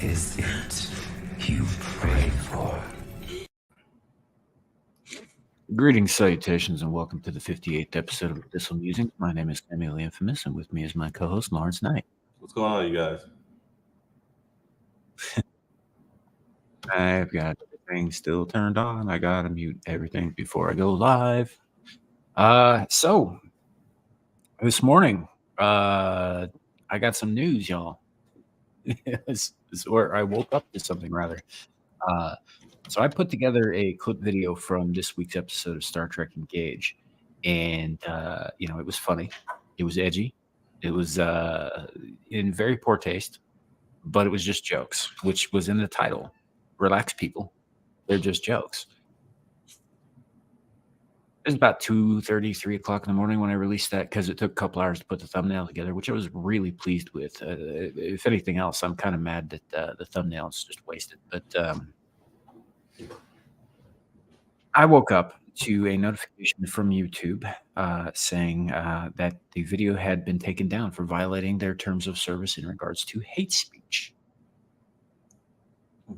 is it you pray for? Greetings, salutations, and welcome to the 58th episode of Abyssal Musings. My name is Samuel the Infamous, and with me is my co-host, Lawrence Knight. What's going on, you guys? I've got everything still turned on. I gotta mute everything before I go live. So this morning, I got some news, y'all. Or I woke up to something rather. So I put together a clip video from this week's episode of Star Trek Engage, and it was funny, it was edgy, it was in very poor taste, but it was just jokes, which was in the title. Relax, people, they're just jokes. It was about 2:30, 3 o'clock in the morning when I released that because it took a couple hours to put the thumbnail together, which I was really pleased with. If anything else, I'm kind of mad that the thumbnail is just wasted, but I woke up to a notification from YouTube saying that the video had been taken down for violating their terms of service in regards to hate speech.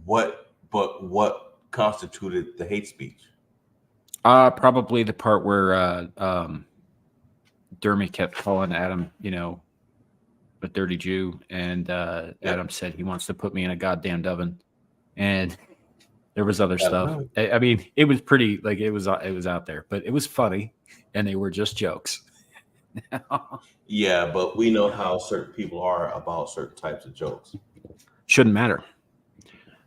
What constituted the hate speech? Probably the part where Dermy kept calling Adam, a dirty Jew, and Adam said he wants to put me in a goddamn oven, and there was other stuff. I mean, it was pretty, like, it was out there, but it was funny, and they were just jokes. Yeah, but we know how certain people are about certain types of jokes. Shouldn't matter.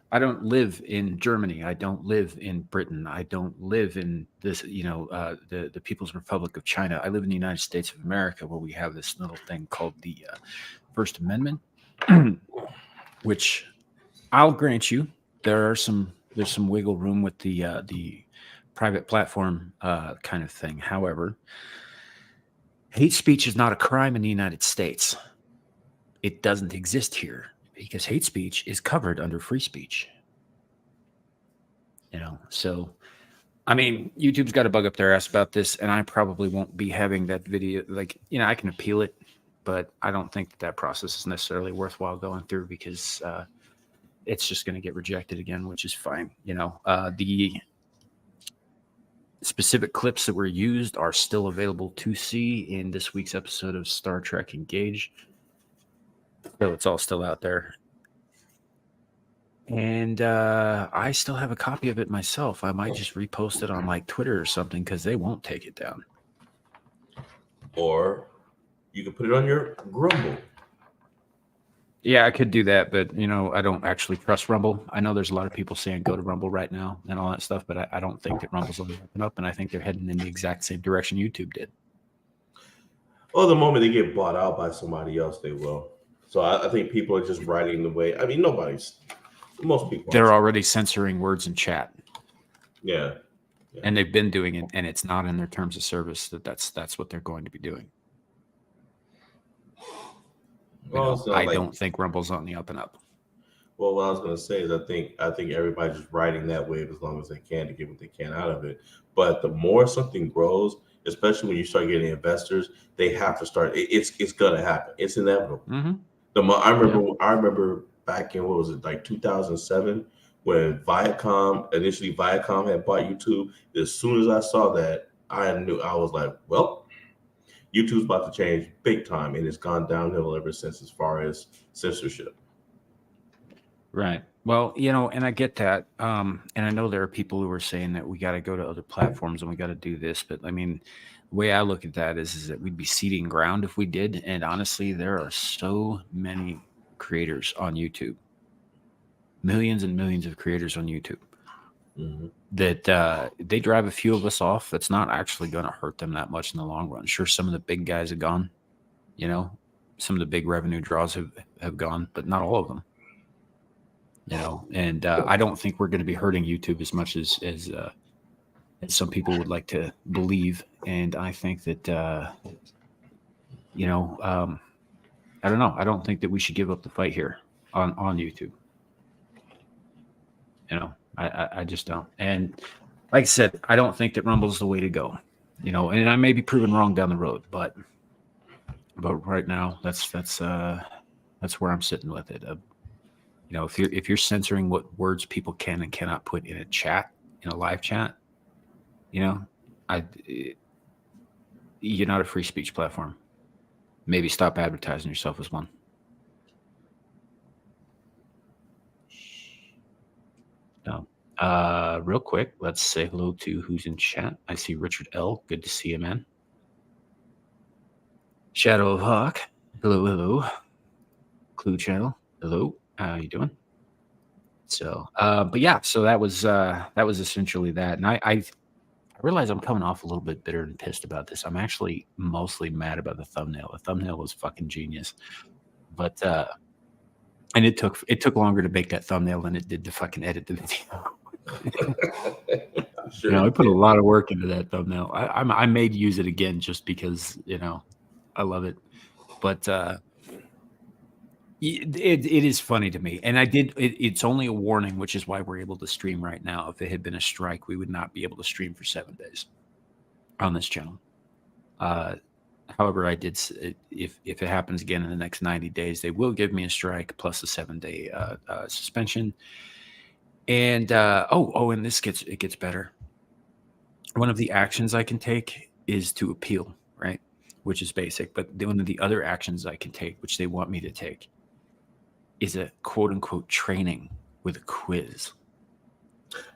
I don't live in Germany. I don't live in Britain. I don't live in this, the People's Republic of China. I live in the United States of America, where we have this little thing called the First Amendment, which I'll grant you, there's some wiggle room with the private platform kind of thing. However, hate speech is not a crime in the United States. It doesn't exist here, because hate speech is covered under free speech. So, I mean, YouTube's got a bug up their ass about this, and I probably won't be having that video. Like, I can appeal it, but I don't think that process is necessarily worthwhile going through, because it's just going to get rejected again, which is fine. The specific clips that were used are still available to see in this week's episode of Star Trek Engage. So it's all still out there. And I still have a copy of it myself. I might just repost it on like Twitter or something, because they won't take it down. Or you can put it on your Rumble. Yeah, I could do that, but I don't actually trust Rumble. I know there's a lot of people saying go to Rumble right now and all that stuff, but I don't think that Rumble's on the up and up, and I think they're heading in the exact same direction YouTube did. Well, the moment they get bought out by somebody else, they will. So I think people are just writing the way. I mean, most people. They're already censoring words in chat. Yeah. And they've been doing it, and it's not in their terms of service that's what they're going to be doing. Well, I don't think Rumble's on the up and up. Well, what I was going to say is I think everybody's just riding that wave as long as they can to get what they can out of it. But the more something grows, especially when you start getting investors, they have to start. It's going to happen. It's inevitable. Mm-hmm. I remember back in, what was it, like 2007, when Viacom had bought YouTube. As soon as I saw that, I knew, I was like, well, YouTube's about to change big time, and it's gone downhill ever since as far as censorship. Right. Well, and I get that. And I know there are people who are saying that we got to go to other platforms and we got to do this. But I mean, the way I look at that is that we'd be ceding ground if we did. And honestly, there are so many creators on YouTube, millions and millions of creators on YouTube, that they drive a few of us off. That's not actually going to hurt them that much in the long run. Sure, some of the big guys have gone, some of the big revenue draws have gone, but not all of them. And I don't think we're going to be hurting YouTube as much as some people would like to believe. And I think that, I don't know. I don't think that we should give up the fight here on YouTube. I just don't. And like I said, I don't think that Rumble's the way to go. And I may be proven wrong down the road, but right now that's where I'm sitting with it. You know, if you're censoring what words people can and cannot put in a chat, in a live chat, you know, you're not a free speech platform. Maybe stop advertising yourself as one. No. Real quick, let's say hello to who's in chat. I see Richard L. Good to see you, man. Shadow of Hawk. Hello, hello. Clue Channel. Hello. How you doing? So, but yeah, so that was essentially that. And I realize I'm coming off a little bit bitter and pissed about this. I'm actually mostly mad about the thumbnail. The thumbnail was fucking genius. But and it took longer to make that thumbnail than it did to fucking edit the video. Sure. You know, I put a lot of work into that thumbnail. I may use it again just because, you know, I love it. But it is funny to me. And it's only a warning, which is why we're able to stream right now. If it had been a strike, we would not be able to stream for 7 days on this channel. However, if it happens again in the next 90 days, they will give me a strike plus a 7-day suspension. And and it gets better. One of the actions I can take is to appeal, right? Which is basic. But one of the other actions I can take, which they want me to take, is a quote unquote training with a quiz.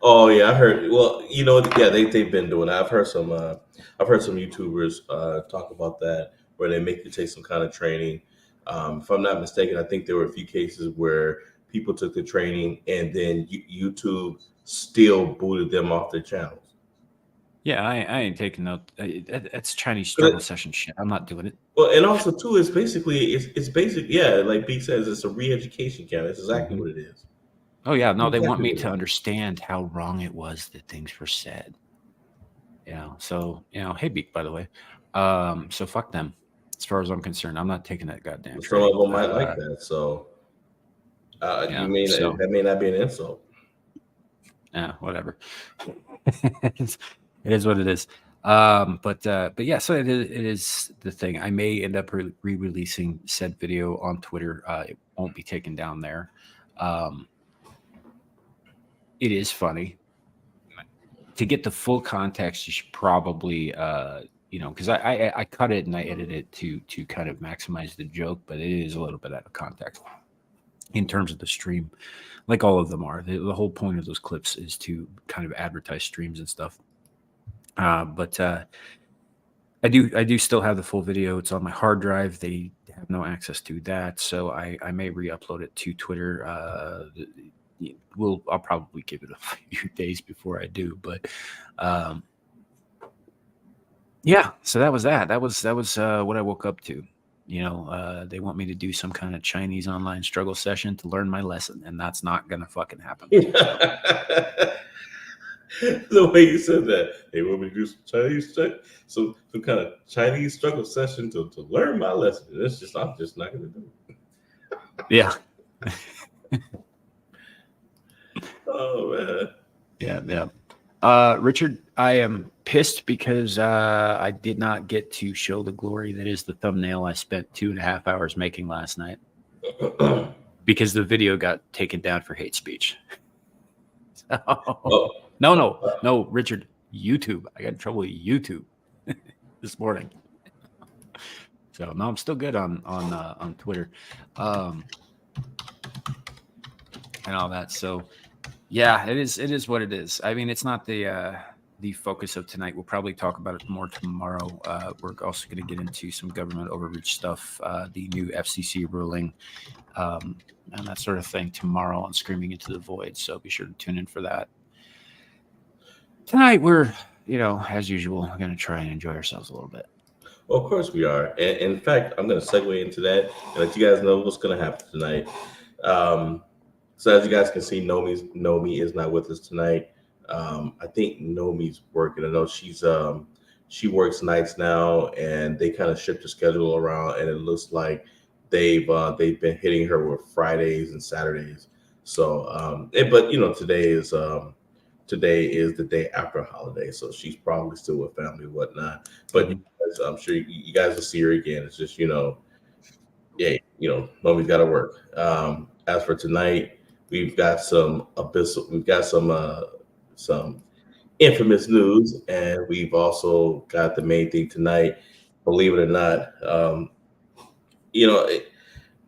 Oh yeah, I heard. Well, you know, yeah, they've been doing that. I've heard some YouTubers talk about that, where they make you take some kind of training. If I'm not mistaken, I think there were a few cases where people took the training and then YouTube still booted them off their channels. Yeah, I ain't taking no. That's Chinese struggle session shit. I'm not doing it. Well, and also too, it's basic. Yeah, like Pete says, it's a re-education camp. That's exactly what it is. Oh yeah, no, they want me to understand how wrong it was that things were said. You know, so hey Beak, by the way. So fuck them. As far as I'm concerned, I'm not taking that goddamn. Some of them might like that. So, you mean that may not be an insult? Yeah, whatever. It is what it is. But yeah, so it is the thing. I may end up re-releasing said video on Twitter. It won't be taken down there. It is funny. To get the full context, you should probably because I cut it and I edited it to kind of maximize the joke, but it is a little bit out of context in terms of the stream, like all of them are. The whole point of those clips is to kind of advertise streams and stuff. But I do still have the full video. It's on my hard drive. They have no access to that, so I may re-upload it to Twitter. I'll probably give it a few days before I do, but yeah. So that was that. That was what I woke up to. You know, they want me to do some kind of Chinese online struggle session to learn my lesson, and that's not gonna fucking happen. The way you said that, they want me to do some kind of Chinese struggle session to learn my lesson. I'm just not gonna do it. Yeah. Oh man. Yeah. Richard, I am pissed because I did not get to show the glory that is the thumbnail I spent 2.5 hours making last night because the video got taken down for hate speech. So, no, Richard, YouTube. I got in trouble with YouTube this morning. So no, I'm still good on Twitter, and all that. So yeah, it is what it is. I mean, it's not the focus of tonight. We'll probably talk about it more tomorrow. We're also going to get into some government overreach stuff, the new FCC ruling, and that sort of thing tomorrow on Screaming Into the Void. So be sure to tune in for that. Tonight, we're, as usual, going to try and enjoy ourselves a little bit. Well, of course we are. And in fact, I'm going to segue into that and let you guys know what's going to happen tonight. So as you guys can see, Nomi is not with us tonight. I think Nomi's working. I know she works nights now, and they kind of shift the schedule around, and it looks like they've been hitting her with Fridays and Saturdays. So, but today is the day after holiday, so she's probably still with family and whatnot. But I'm sure you guys will see her again. It's just Nomi's got to work. As for tonight, We've got some abyssal. We've got some infamous news, and we've also got the main thing tonight. Believe it or not, you know,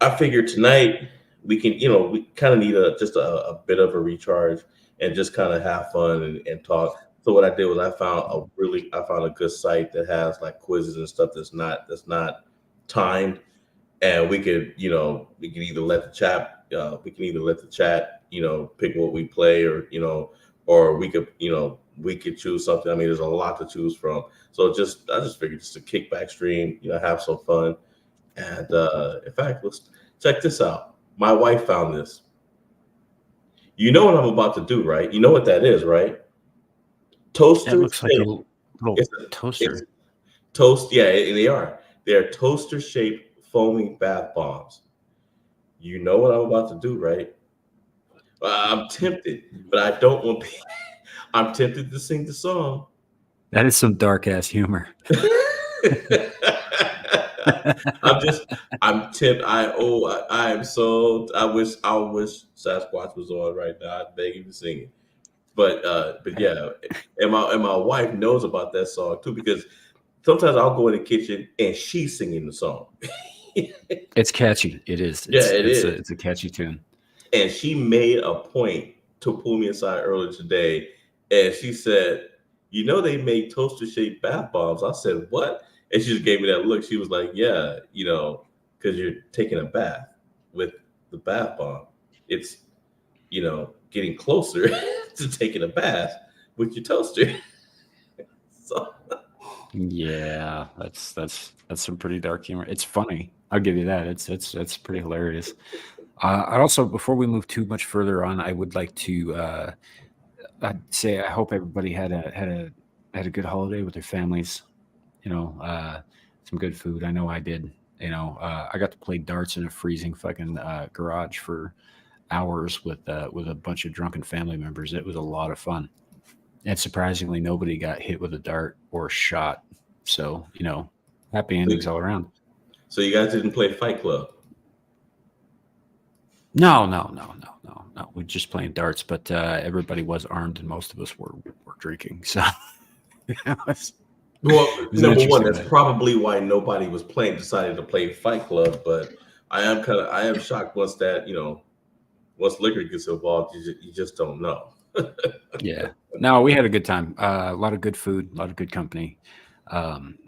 I figured tonight we can, we kind of need a bit of a recharge and just kind of have fun and talk. So what I did was I found a good site that has like quizzes and stuff that's not timed, and we can either let the chat pick what we play, or we could choose something. I mean, there's a lot to choose from. So I just figured just a kickback stream, have some fun. And in fact, let's check this out. My wife found this. You know what I'm about to do, right? You know what that is, right? That Toaster looks like a shaped. little It's toaster. toast. Yeah, they are. They're toaster shaped foaming bath bombs. You know what I'm about to do, right? I'm tempted, but I don't want. I'm tempted to sing the song. That is some dark ass humor. I'm just, I'm tipped. I am so. I wish Sasquatch was on right now. I'd beg him to sing it. But yeah, and my wife knows about that song too, because sometimes I'll go in the kitchen and she's singing the song. It's catchy. It is. Yeah, it is. It's a catchy tune. And she made a point to pull me aside earlier today, and she said, they make toaster shaped bath bombs." I said, "What?" And she just gave me that look. She was like, "Yeah, because you're taking a bath with the bath bomb. It's getting closer to taking a bath with your toaster." So Yeah, that's some pretty dark humor. It's funny. I'll give you that. It's pretty hilarious. I also, before we move too much further on, I would like to I'd say I hope everybody had a good holiday with their families. Some good food. I know I did. I got to play darts in a freezing fucking garage for hours with a bunch of drunken family members. It was a lot of fun. And surprisingly, nobody got hit with a dart or shot. So, happy endings all around. So you guys didn't play Fight Club? No. We're just playing darts, but everybody was armed and most of us were drinking. So, well, number one, that's probably why nobody was decided to play Fight Club. But I am shocked once liquor gets involved, you just don't know. Yeah. No, we had a good time. A lot of good food, a lot of good company.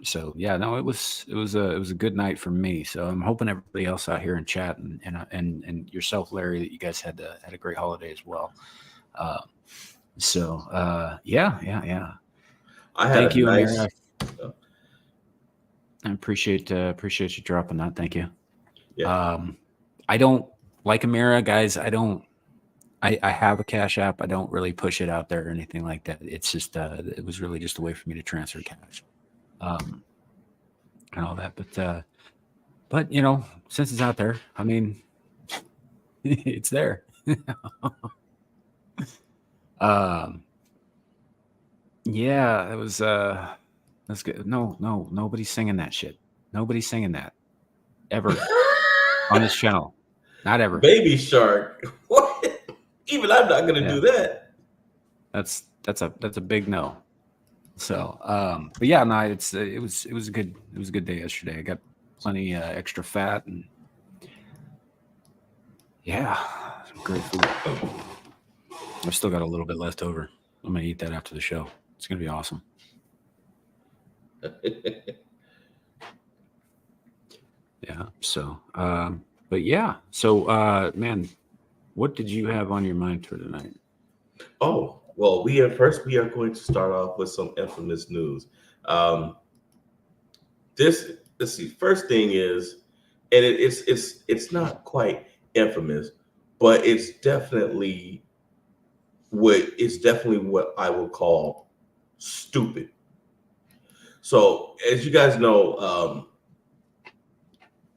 So yeah, no, it was a good night for me. So I'm hoping everybody else out here in chat and yourself, Larry, that you guys had a great holiday as well. Yeah. Thank you, Amira. I appreciate you dropping that. Thank you. Yeah. I don't like Amira, guys. I have a Cash App. I don't really push it out there or anything like that. It's just it was really just a way for me to transfer cash, and all that. But since it's out there, I mean, it's there. Yeah, it was that's good. No, nobody's singing that shit. Nobody's singing that ever on this channel. Not ever. Baby Shark. What? Even I'm not gonna do that. That's a big no. So, but yeah, no, it was a good day yesterday. I got plenty extra fat and yeah, some great food. I've still got a little bit left over. I'm gonna eat that after the show. It's gonna be awesome. Yeah. So, but yeah. So, man, what did you have on your mind for tonight? Oh, well, we are going to start off with some infamous news. Let's see. First thing is, and it's not quite infamous, but it's definitely what I would call stupid. So, as you guys know,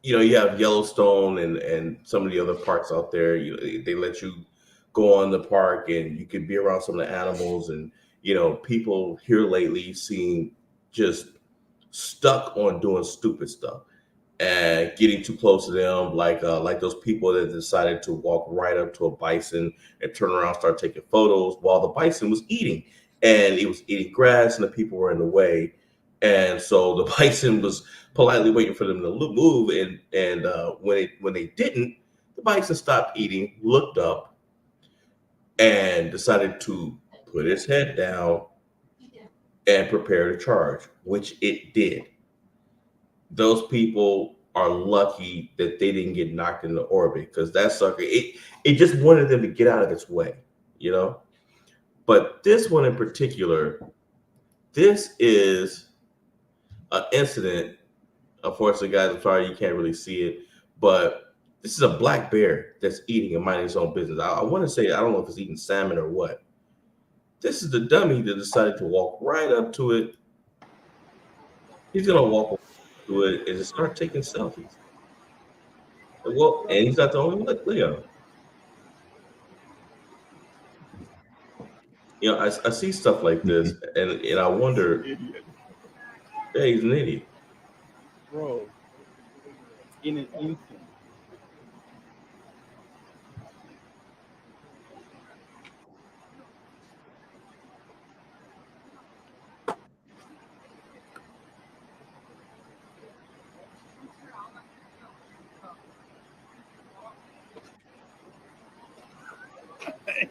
you have Yellowstone and some of the other parks out there. They let you go on the park and you can be around some of the animals, and people here lately seem just stuck on doing stupid stuff. and getting too close to them, like those people that decided to walk right up to a bison and turn around, start taking photos while the bison was eating, and it was eating grass, and the people were in the way, and so the bison was politely waiting for them to move, and when they didn't, the bison stopped eating, looked up, and decided to put its head down and prepare to charge, which it did. Those people are lucky that they didn't get knocked into orbit because that sucker, it just wanted them to get out of its way, you know. But this one in particular, this is an incident. Unfortunately, guys, I'm sorry you can't really see it, but this is a black bear that's eating and minding its own business. I want to say I don't know if it's eating salmon or what. This is the dummy that decided to walk right up to it. He's gonna walk up to it and just start taking selfies. Well, and he's not the only one. Look at him. You know, I see stuff like this, and I wonder, Idiot, hey, he's an idiot. bro. In an instant.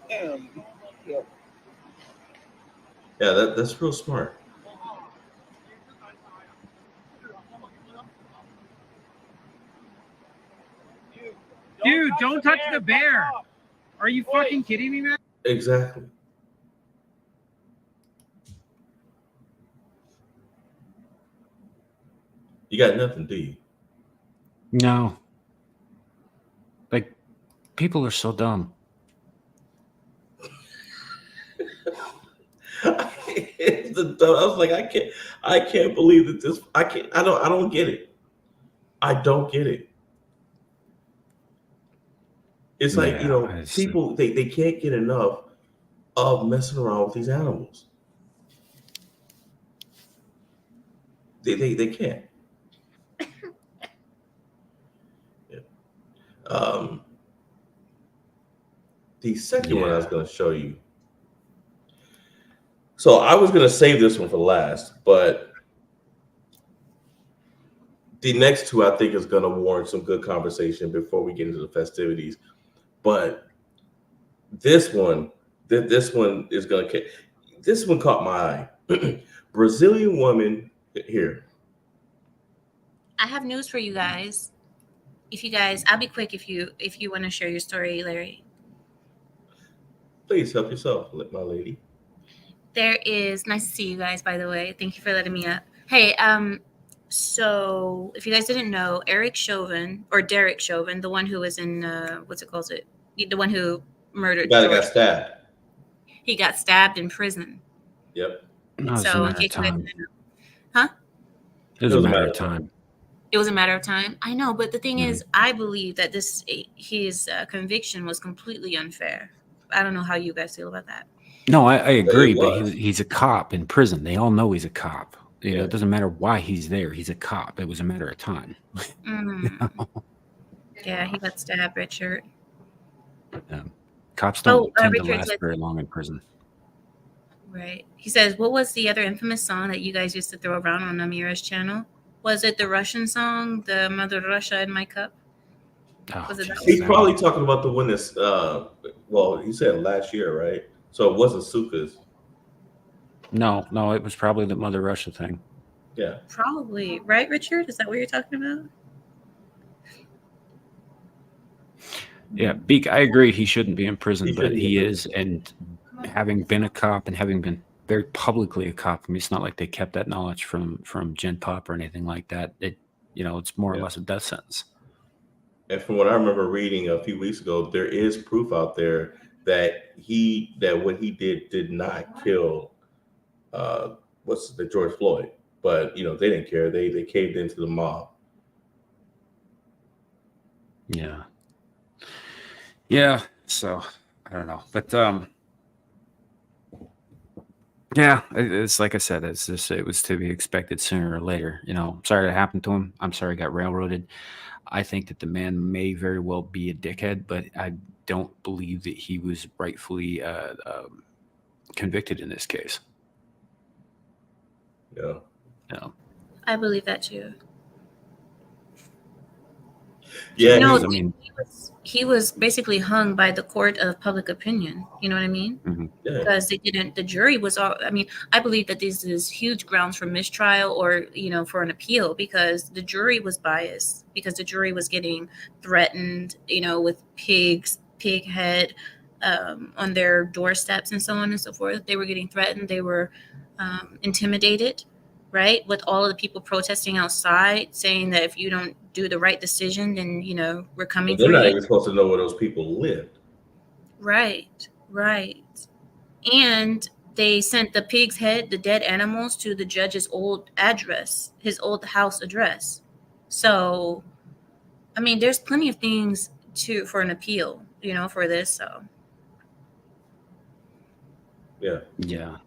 Damn. Yeah. Yeah, that's real smart. Dude, don't touch the bear. Are you fucking kidding me, man? Exactly. You got nothing, do you? No. Like, people are so dumb. I was like, I can't believe that this. I don't get it. I don't get it. It's like, you know, people they can't get enough of messing around with these animals. They can't. Yeah. The second one I was going to show you. So I was going to save this one for last, but the next two I think is going to warrant some good conversation before we get into the festivities. But this one is going to. This one caught my eye. Brazilian woman here. I have news for you guys. I'll be quick if you want to share your story, Larry. Please help yourself, my lady. There is nice to see you guys, by the way. Thank you for letting me up. Hey, so if you guys didn't know, Derek Chauvin, the one who was in what's it called? The one who murdered The guy that George. got stabbed. He got stabbed in prison. Yep. So in case you guys didn't know. Huh? It was a matter of time. It was a matter of time. I know, but the thing is, I believe that his conviction was completely unfair. I don't know how you guys feel about that. No, I agree, but he's a cop in prison. They all know he's a cop. You know, Yeah. it doesn't matter why he's there. He's a cop. It was a matter of time. Yeah, he got stabbed, Richard. Cops don't tend to Richard last said- very long in prison. Right. He says, what was the other infamous song that you guys used to throw around on Amira's channel? Was it the Russian song, the Mother Russia in My Cup? Was it that He's one? probably talking about the one that's well, he said last year, right? So it wasn't Suka's. No, it was probably the Mother Russia thing. Yeah. Probably. Right, Richard? Is that what you're talking about? Yeah, Beak, I agree he shouldn't be in prison, He but shouldn't be he in is. And having been a cop and having been very publicly a cop, I mean, it's not like they kept that knowledge from Gen Pop or anything like that. It's more or less a death sentence. And from what I remember reading a few weeks ago, there is proof out there that what he did not kill what's the George Floyd. But they didn't care. They caved into the mob. Yeah. Yeah. So I don't know. But Yeah, it's like I said, it was to be expected sooner or later. Sorry that happened to him. I'm sorry he got railroaded. I think that the man may very well be a dickhead, but I don't believe that he was rightfully convicted in this case. Yeah. No. I believe that too. Yeah. No, I mean, he was basically hung by the court of public opinion. You know what I mean? mhm. Yeah. Because they didn't. The jury was all. I mean, I believe that this is huge grounds for mistrial or for an appeal because the jury was biased because the jury was getting threatened. With pig head on their doorsteps and so on and so forth. They were getting threatened. They were intimidated. Right, with all of the people protesting outside, saying that if you don't do the right decision, then we're coming But they're for not you. even supposed to know where those people lived. Right. And they sent the pig's head, the dead animals, to the judge's old address, his old house address. So, I mean, there's plenty of things for an appeal, for this. So, Yeah. Yeah.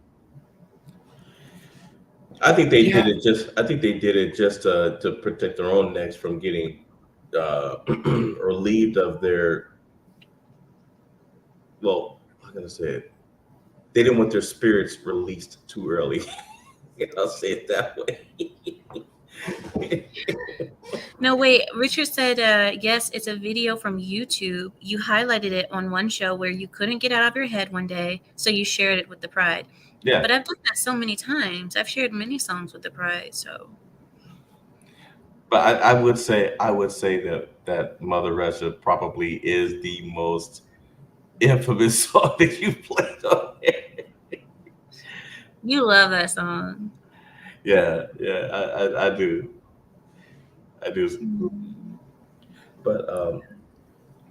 I think they did it just. I think they did it just to protect their own necks from getting relieved of their. Well, how can I say it? They didn't want their spirits released too early. I'll say it that way. no, wait. Richard said, yes, it's a video from YouTube. You highlighted it on one show where you couldn't get out of your head one day, so you shared it with the Pride. Yeah. But I've done that so many times. I've shared many songs with the Pride, so. But I would say that Mother Russia probably is the most infamous song that you played on there. You love that song. Yeah, I do. But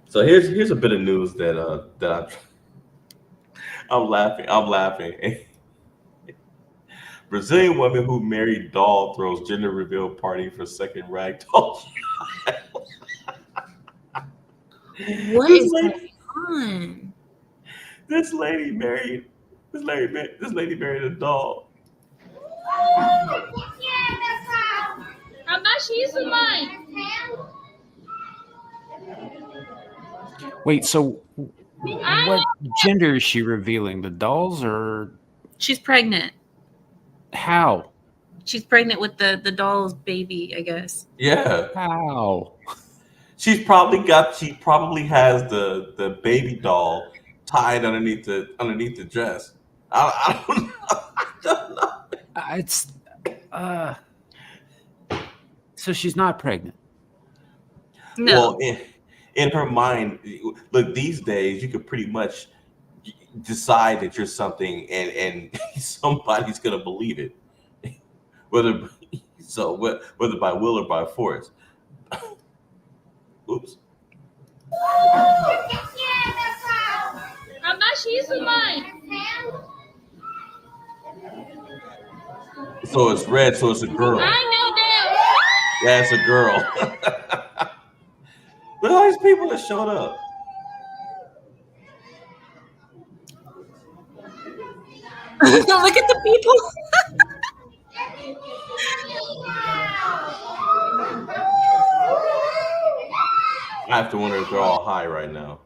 so here's a bit of news that I'm laughing. Brazilian woman who married doll throws gender reveal party for second rag doll. What is going on? This lady married a doll. Wait, so what gender is she revealing? The dolls or She's pregnant. how? She's pregnant with the doll's baby, I guess. Yeah. How? She probably has the baby doll tied underneath the dress. I don't know. I don't know. It's so she's not pregnant. No. Well, in her mind, look, these days you could pretty much decide that you're something, and somebody's gonna believe it, whether by will or by force. Oops. So it's red, so it's a girl. I know that. Yeah, it's a girl. Look at all these people that showed up. Look at the people. I have to wonder if they're all high right now.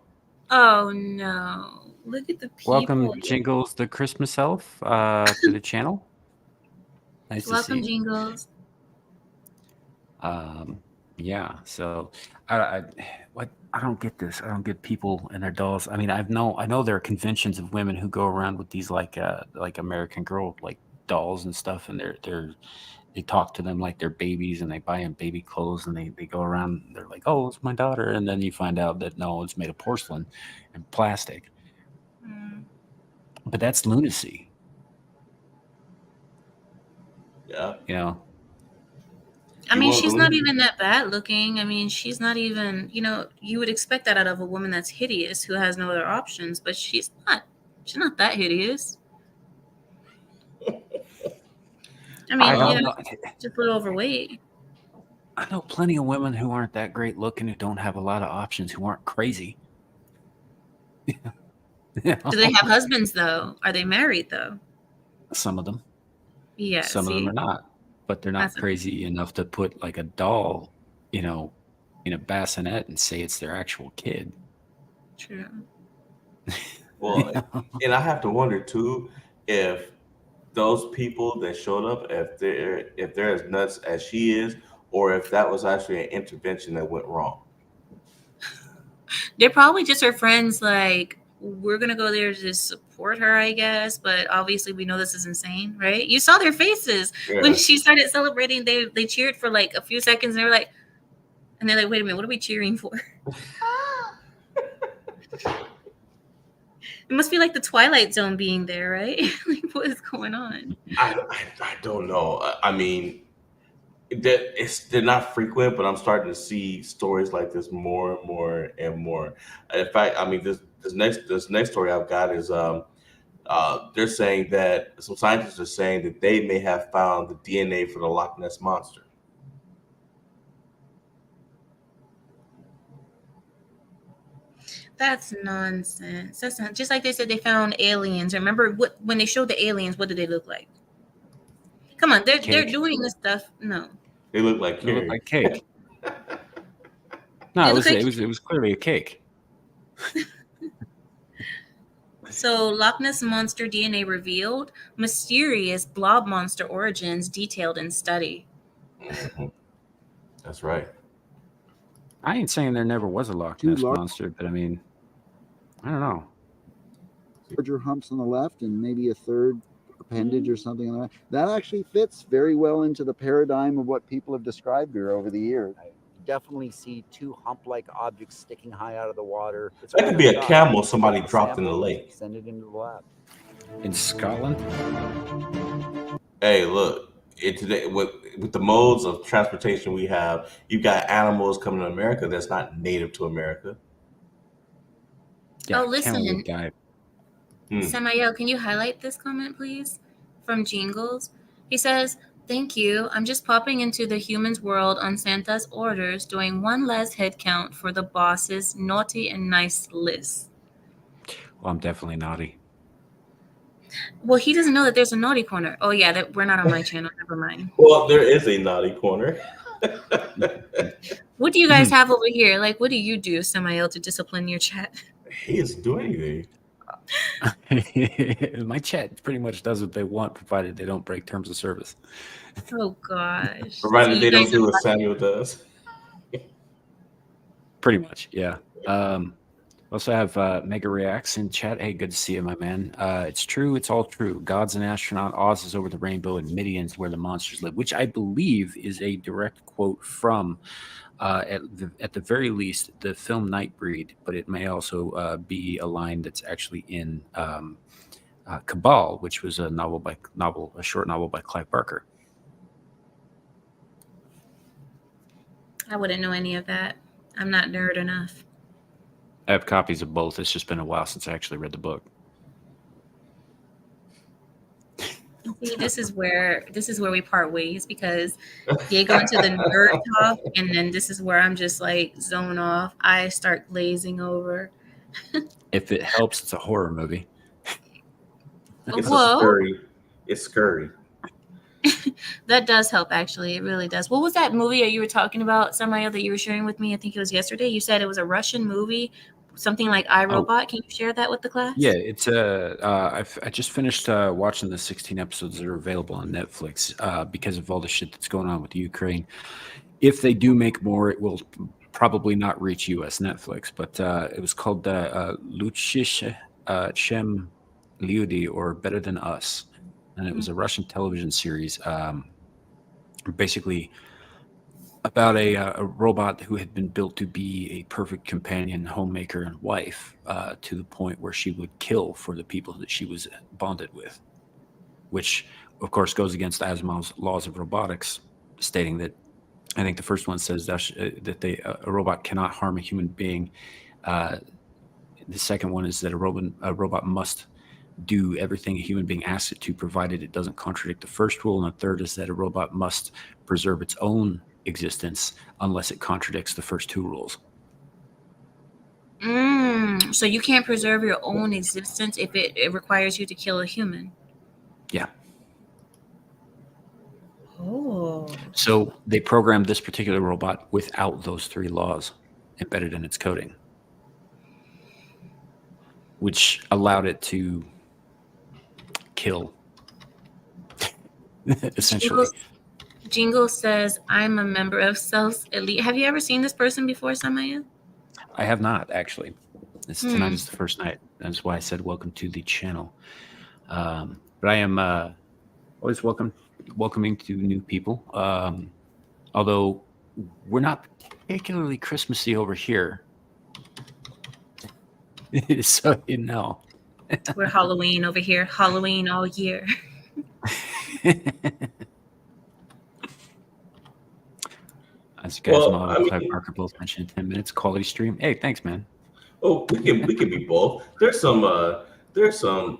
Oh no. Look at the people. Welcome, Jingles, the Christmas elf, to the channel. Nice Welcome, to see you. Jingles. Yeah. So, I don't get this. I don't get people and their dolls. I mean, I know there are conventions of women who go around with these like American Girl like dolls and stuff, and they talk to them like they're babies, and they buy them baby clothes, and they go around. They're like, "Oh, it's my daughter," and then you find out that no, it's made of porcelain and plastic. But that's lunacy. Yeah. I mean, she's not even that bad looking. I mean, she's not even, you would expect that out of a woman that's hideous who has no other options, but she's not that hideous. I mean, just a little overweight. I know plenty of women who aren't that great looking, who don't have a lot of options, who aren't crazy. Do they have husbands though? Are they married though? Some of them. Yeah, Some of them see, are not, but they're not that's crazy enough to put like a doll, in a bassinet and say it's their actual kid. true. Well, You know? and I have to wonder too if those people that showed up, if they're as nuts as she is, or if that was actually an intervention that went wrong. They're probably just her friends. Like, we're gonna go there to just support her, I guess. But obviously, we know this is insane, right? You saw their faces when Yeah. she started celebrating. They cheered for like a few seconds, and they were like, and they're like, "Wait a minute, what are we cheering for?" It must be like the Twilight Zone being there, right? Like, what is going on? I don't know. I mean, they're not frequent, but I'm starting to see stories like this more and more and more. In fact, I mean, this next story I've got is they're saying that some scientists are saying that they may have found the DNA for the Loch Ness monster. That's nonsense. That's not just like they said they found aliens. Remember what when they showed the aliens? What did they look like? Come on, they're Cake. doing this stuff. No, They look like They look Carrie. like cake. No, They it look was like- it was clearly a cake. so Loch Ness monster DNA revealed. Mysterious blob monster origins detailed in study. Mhm. That's right. I ain't saying there never was a Loch Two Ness large- monster, but I mean, I don't know. larger humps on the left and maybe a third appendage or something like that. That actually fits very well into the paradigm of what people have described here over the years. I definitely see two hump-like objects sticking high out of the water. It's That worth could be a shot. camel somebody Take the dropped in the sample, lake. Send it into the lab. In Scotland, Hey, look, today with the modes of transportation we have, you've got animals coming to America that's not native to America. yeah, Oh, listen. camel would die. Samael, can you highlight this comment, please? From Jingles. He says, "Thank you. I'm just popping into the humans world on Santa's orders, doing one less head count for the boss's naughty and nice list." Well, I'm definitely naughty. Well, he doesn't know that there's a naughty corner. Oh yeah, that we're not on my channel. Never mind. Well, there is a naughty corner. What do you guys have over here? Like, what do you do, Samael, to discipline your chat? He doesn't do anything. My chat pretty much does what they want, provided they don't break terms of service. Oh gosh. Provided So they you don't guys do are what Samuel does. Pretty much, yeah. Also have Mega Reacts in chat. Hey, good to see you, my man. It's true. It's all true. God's an astronaut. Oz is over the rainbow, and Midian's where the monsters live, which I believe is a direct quote from, at the very least, the film Nightbreed, but it may also be a line that's actually in Cabal, which was a short novel by Clive Barker. I wouldn't know any of that. I'm not nerd enough. I have copies of both. It's just been a while since I actually read the book. See, this is where we part ways, because they go into the nerd talk, and then this is where I'm just like zone off. I start glazing over. If it helps, it's a horror movie. It's Whoa. scurry. It's scurry. That does help, actually. It really does. What was that movie that you were talking about, Samael, that you were sharing with me? I think it was yesterday. You said it was a Russian movie, something like iRobot. Can you share that with the class? Yeah, it's I just finished watching the 16 episodes that are available on Netflix because of all the shit that's going on with Ukraine. If they do make more, it will probably not reach US Netflix, but it was called Luchish Chem Liudi, or Better Than Us. And it was a Russian television series, basically about a robot who had been built to be a perfect companion, homemaker, and wife, to the point where she would kill for the people that she was bonded with, which, of course, goes against Asimov's laws of robotics, stating that, I think the first one says that a robot cannot harm a human being. The second one is that a robot must do everything a human being asks it to, provided it doesn't contradict the first rule. And the third is that a robot must preserve its own existence unless it contradicts the first two rules. So you can't preserve your own existence if it requires you to kill a human. Yeah. Oh. So they programmed this particular robot without those 3 laws embedded in its coding, which allowed it to kill, essentially. Jingle says, I'm a member of Self's Elite. Have you ever seen this person before, Samaya? I have not, actually. Tonight is the first night. That's why I said welcome to the channel. But I am always welcoming to new people. Although we're not particularly Christmassy over here. So, you know. We're Halloween over here. Halloween all year. As you guys know, I and Parker both mentioned 10 minutes quality stream. Hey, thanks, man. Oh, we can be both. There's some Christmas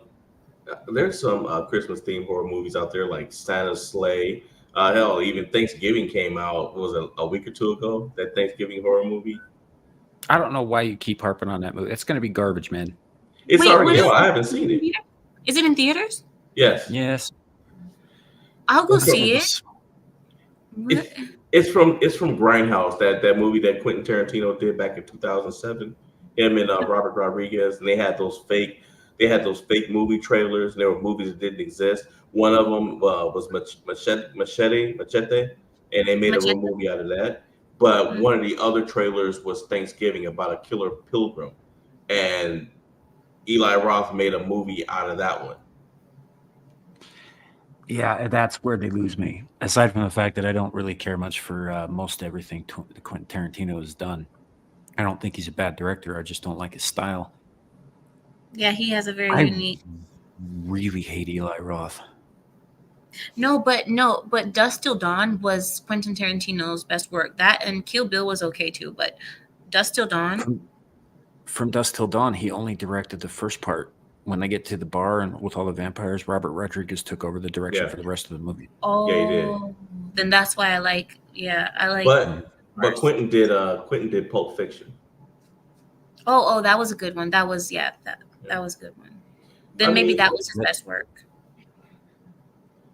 themed horror movies out there like Santa's Sleigh. Hell, even Thanksgiving came out. Was it a week or 2 ago? That Thanksgiving horror movie. I don't know why you keep harping on that movie. It's going to be garbage, man. It's already out. I haven't seen it. Is it in theaters? Yes. Yes. I'll go see it. It's from Grindhouse, that movie that Quentin Tarantino did back in 2007. Him and Robert Rodriguez, and they had those fake movie trailers, and there were movies that didn't exist. One of them was Machete, and they made a real movie out of that. But one of the other trailers was Thanksgiving, about a killer pilgrim, and Eli Roth made a movie out of that one. Yeah, that's where they lose me. Aside from the fact that I don't really care much for most everything Quentin Tarantino has done. I don't think he's a bad director. I just don't like his style. Yeah, he has a very unique. Really hate Eli Roth. No, but Dusk Till Dawn was Quentin Tarantino's best work. That and Kill Bill was okay too, but Dusk Till Dawn. From Dusk Till Dawn, he only directed the first part. When they get to the bar and with all the vampires, Robert Rodriguez took over the direction for the rest of the movie. Oh, yeah, he did. Then that's why I like. But Quentin did Pulp Fiction. Oh, that was a good one. That was that was a good one. Then maybe that was his best work.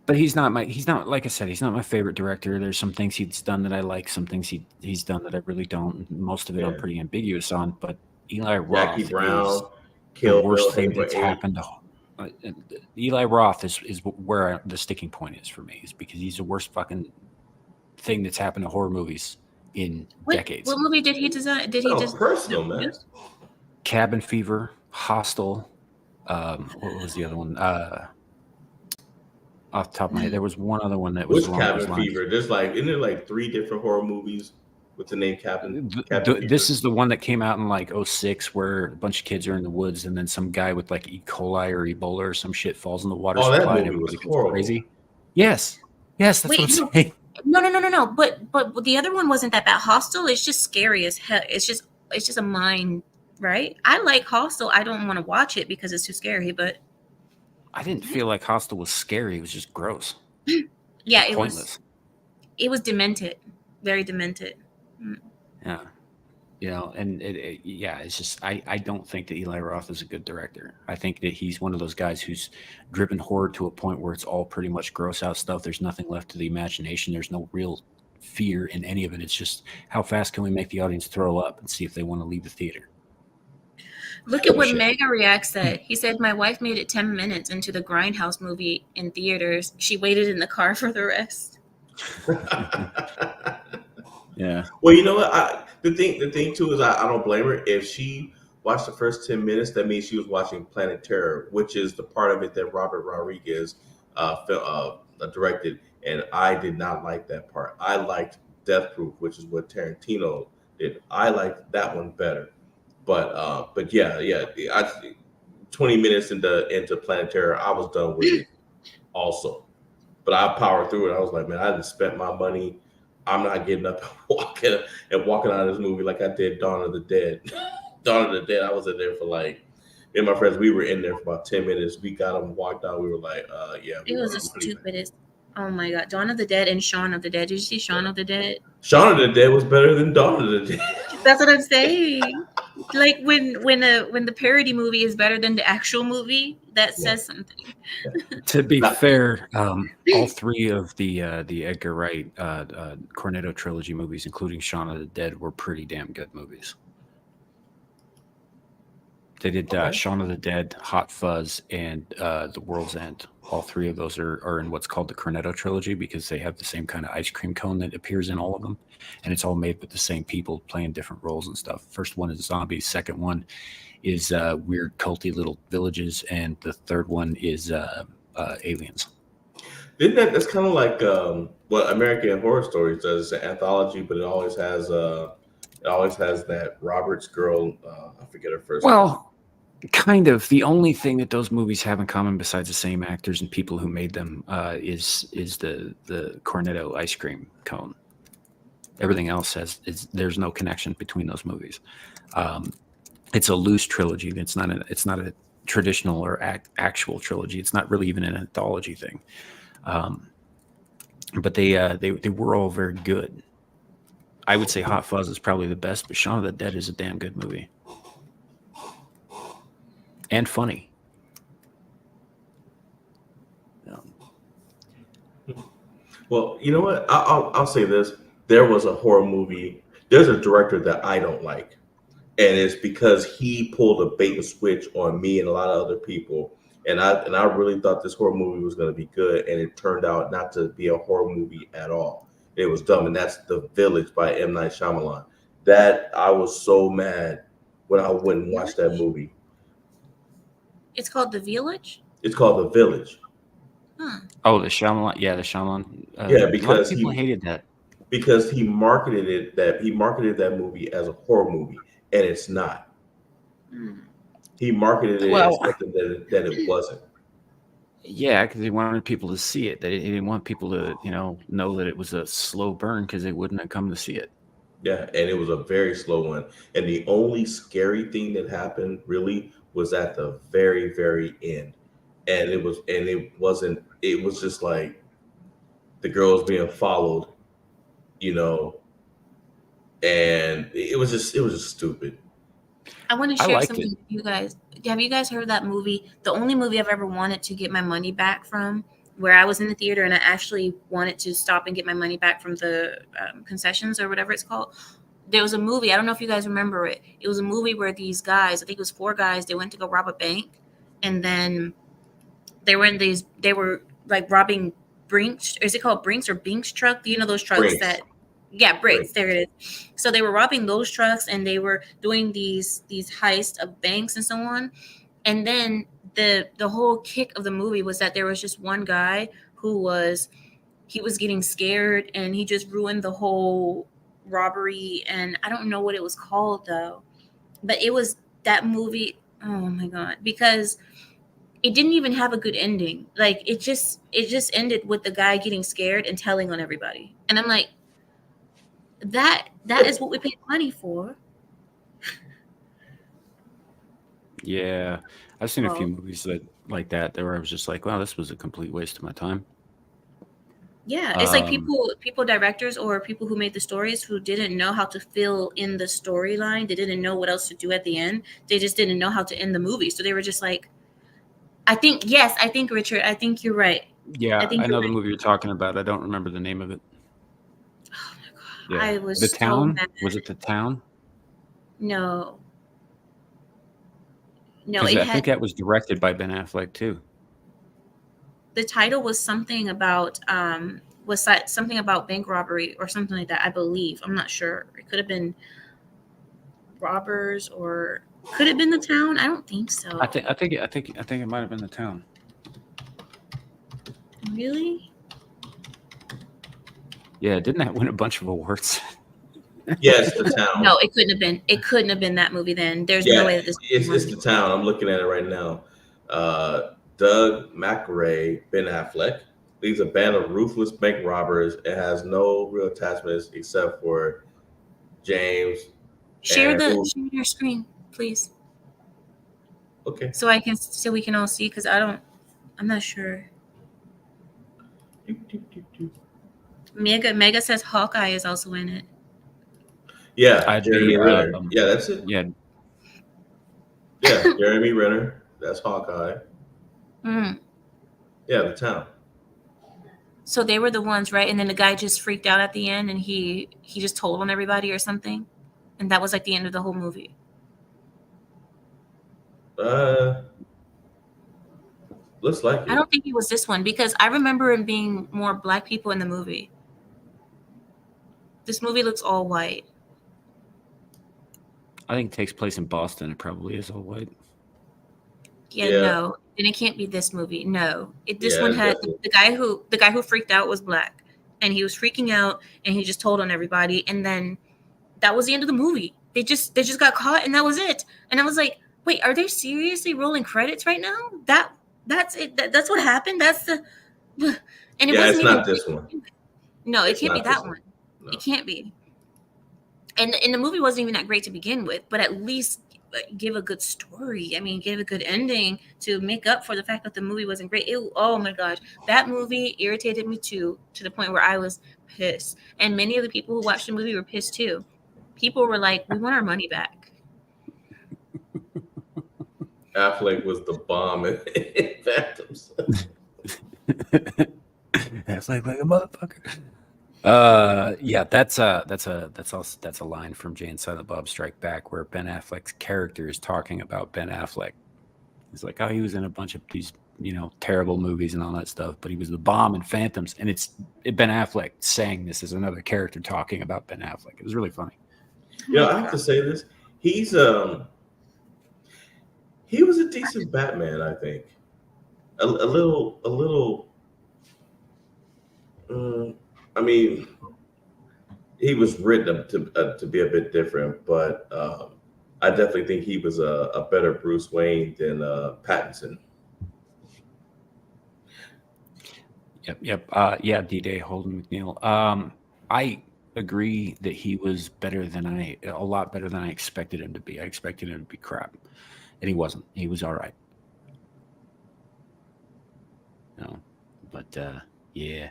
But he's not like I said, he's not my favorite director. There's some things he's done that I like, some things he's done that I really don't. Most of it I'm pretty ambiguous on. But Eli Roth, Jackie Brown, the worst thing that's happened to Eli Roth is where the sticking point is for me, is because he's the worst fucking thing that's happened to horror movies in decades. What movie did he design? Did he just personal, man? Cabin Fever, Hostel. What was the other one? Off the top of my head, there was one other one that was Cabin Fever. There's isn't there like 3 different horror movies with the name Cabin Fever? This is the one that came out in like 2006, where a bunch of kids are in the woods, and then some guy with like E. coli or Ebola or some shit falls in the water supply, and everybody gets crazy. Yes, that's what I'm saying. No. But the other one wasn't that bad. Hostel is just scary as hell. It's just a mind, right? I like Hostel. I don't want to watch it because it's too scary, but I didn't feel like Hostel was scary. It was just gross. Yeah, it pointless. It was demented, very demented. Yeah, and it's just I don't think that Eli Roth is a good director. I think that he's one of those guys who's driven horror to a point where it's all pretty much gross out stuff. There's nothing left to the imagination. There's no real fear in any of it. It's just how fast can we make the audience throw up and see if they want to leave the theater. Look at what Mega React said. He said, my wife made it 10 minutes into the Grindhouse movie in theaters. She waited in the car for the rest. Yeah. Well, you know what? The thing too is I don't blame her. If she watched the first 10 minutes, that means she was watching Planet Terror, which is the part of it that Robert Rodriguez directed, and I did not like that part. I liked Death Proof, which is what Tarantino did. I liked that one better. But yeah. 20 minutes into Planet Terror, I was done with it also. But I powered through it. I was like, man, I didn't spend my money. I'm not getting up and walking out of this movie like I did Dawn of the Dead. Dawn of the Dead, I was in there for me and my friends, we were in there for about 10 minutes. We got them, walked out. We were like, yeah. It was the stupidest. Oh my God. Dawn of the Dead and Shaun of the Dead. Did you see Shaun of the Dead? Shaun of the Dead was better than Dawn of the Dead. That's what I'm saying. Like when the parody movie is better than the actual movie, that says something. To be Now- fair, all three of the Edgar Wright Cornetto trilogy movies, including Shaun of the Dead, were pretty damn good movies. They did Okay. Shaun of the Dead, Hot Fuzz, and The World's End. All three of those are in what's called the Cornetto trilogy because they have the same kind of ice cream cone that appears in all of them, and it's all made with the same people playing different roles and stuff. First one is zombies. Second one is weird culty little villages, and the third one is aliens. That's kind of like what American Horror Stories does. It's an anthology, but it always has that Roberts girl. I forget her first name. Well, kind of. The only thing that those movies have in common, besides the same actors and people who made them, is the Cornetto ice cream cone. Everything else there's no connection between those movies. It's a loose trilogy. It's not a traditional or actual trilogy. It's not really even an anthology thing. But they were all very good. I would say Hot Fuzz is probably the best, but Shaun of the Dead is a damn good movie. And funny. Well, you know what? I'll say this. There was a horror movie. There's a director that I don't like, and it's because he pulled a bait and switch on me and a lot of other people. And I really thought this horror movie was going to be good, and it turned out not to be a horror movie at all. It was dumb, and that's The Village by M. Night Shyamalan. That I was so mad when I went and watched that movie. It's called The Village. It's called The Village. Huh. Oh, the Shyamalan. Yeah, the Shyamalan. Yeah, a lot of because people hated that. Because he marketed that movie as a horror movie, and it's not. He marketed it as something that it wasn't. Yeah, because he wanted people to see it. He didn't want people to, know that it was a slow burn because they wouldn't have come to see it. Yeah, and it was a very slow one. And the only scary thing that happened really was at the very, very end. And it was just like the girl was being followed, and it was just stupid. I want to I share liked something it. with you guys. Have you guys heard of that movie? The only movie I've ever wanted to get my money back from, where I was in the theater and I actually wanted to stop and get my money back from the concessions or whatever it's called. There was a movie. I don't know if you guys remember it. It was a movie where these guys, I think it was 4 guys, they went to go rob a bank, and then they were like robbing Brinks. Is it called Brinks or Binks truck? You know those trucks Brinks. that. Yeah, Brinks. There it is. So they were robbing those trucks and they were doing these heists of banks and so on. And then the whole kick of the movie was that there was just one guy who was getting scared and he just ruined the whole robbery. And I don't know what it was called though, but it was that movie. Oh my God, because it didn't even have a good ending. Like it just ended with the guy getting scared and telling on everybody. And I'm like, that is what we paid money for. Yeah, I've seen a few Well, movies like that where I was just like, wow, this was a complete waste of my time. yeah, it's like Um, people directors or people who made the stories who didn't know how to fill in the storyline. They didn't know what else to do at the end. They just didn't know how to end the movie. So they were just like, I think Richard, I think you're right. yeah, think I you're know the right. movie you're talking about. I don't remember the name of it. Oh my God. Yeah, I was The so Town. mad. Was it The Town? No, Because it I had, think that was directed by Ben Affleck too. the title was something about something about bank robbery or something like that, I believe. I'm not sure. It could have been robbers or could it have been The Town? I don't think so. I think it might have been The Town. Really? Yeah, didn't that win a bunch of awards? Yes, The Town. No, it couldn't have been. It couldn't have been that movie then. There's Yeah, no way that this it's The Town. I'm looking at it right now. Doug McRae, Ben Affleck leads a band of ruthless bank robbers and has no real attachments except for James. share and share your screen, please. Okay. So we can all see because I'm not sure. Mega says Hawkeye is also in it. Yeah, I'd Jeremy be, Renner. Yeah, that's it. Yeah, Yeah, Jeremy Renner. That's Hawkeye. Mm. Yeah, the town. So they were the ones, right? And then the guy just freaked out at the end, and he just told on everybody or something, and that was like the end of the whole movie. Looks like I it. don't think it was this one because I remember it being more black people in the movie. This movie looks all white. I think it takes place in Boston. It probably is all white. Yeah, Yeah. no, then it can't be this movie. No, this Yeah, one it's had definitely- the guy who freaked out was black, and he was freaking out, and he just told on everybody, and then that was the end of the movie. They just got caught, and that was it. And I was like, wait, are they seriously rolling credits right now? That's it. That's what happened. That's the and it Yeah, wasn't it's even not this one. No, it It's can't be not this that one. No. It can't be. And the movie wasn't even that great to begin with, but at least give a good story. I mean, give a good ending to make up for the fact that the movie wasn't great. Oh my gosh, that movie irritated me to the point where I was pissed. And many of the people who watched the movie were pissed too. People were like, "We want our money back." Affleck was the bomb in Phantoms. That's like a motherfucker. Yeah, that's a line from Jay and Silent Bob Strike Back where Ben Affleck's character is talking about Ben Affleck. He's like, oh, he was in a bunch of these, terrible movies and all that stuff, but he was the bomb in Phantoms, and it's Ben Affleck saying this as another character talking about Ben Affleck. It was really funny. Yeah, I have to say this. He was a decent Batman, I think. A little. I mean, he was written up to be a bit different, but I definitely think he was a better Bruce Wayne than Pattinson. Yep. Yeah, D-Day, Holden McNeil. I agree that he was a lot better than I expected him to be. I expected him to be crap, and he wasn't. He was all right. No, but yeah.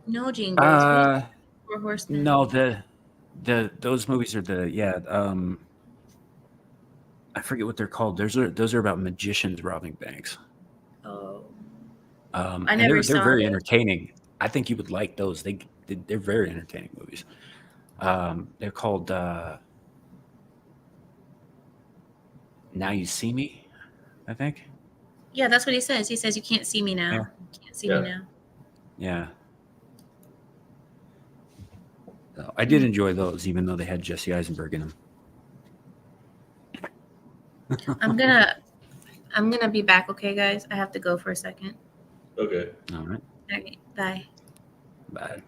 No, Gene Grace. Four Horsemen. No, those movies are I forget what they're called. Those are about magicians robbing banks. Oh, I never they're saw very it. entertaining. I think you would like those. They're very entertaining movies. They're called Now You See Me, I think. yeah, that's what he says. He says, "You can't see me now. Yeah. You can't see me now." Yeah. So, I did enjoy those, even though they had Jesse Eisenberg in them. I'm gonna be back, okay, guys? I have to go for a second. Okay. All right. All right, bye. Bye.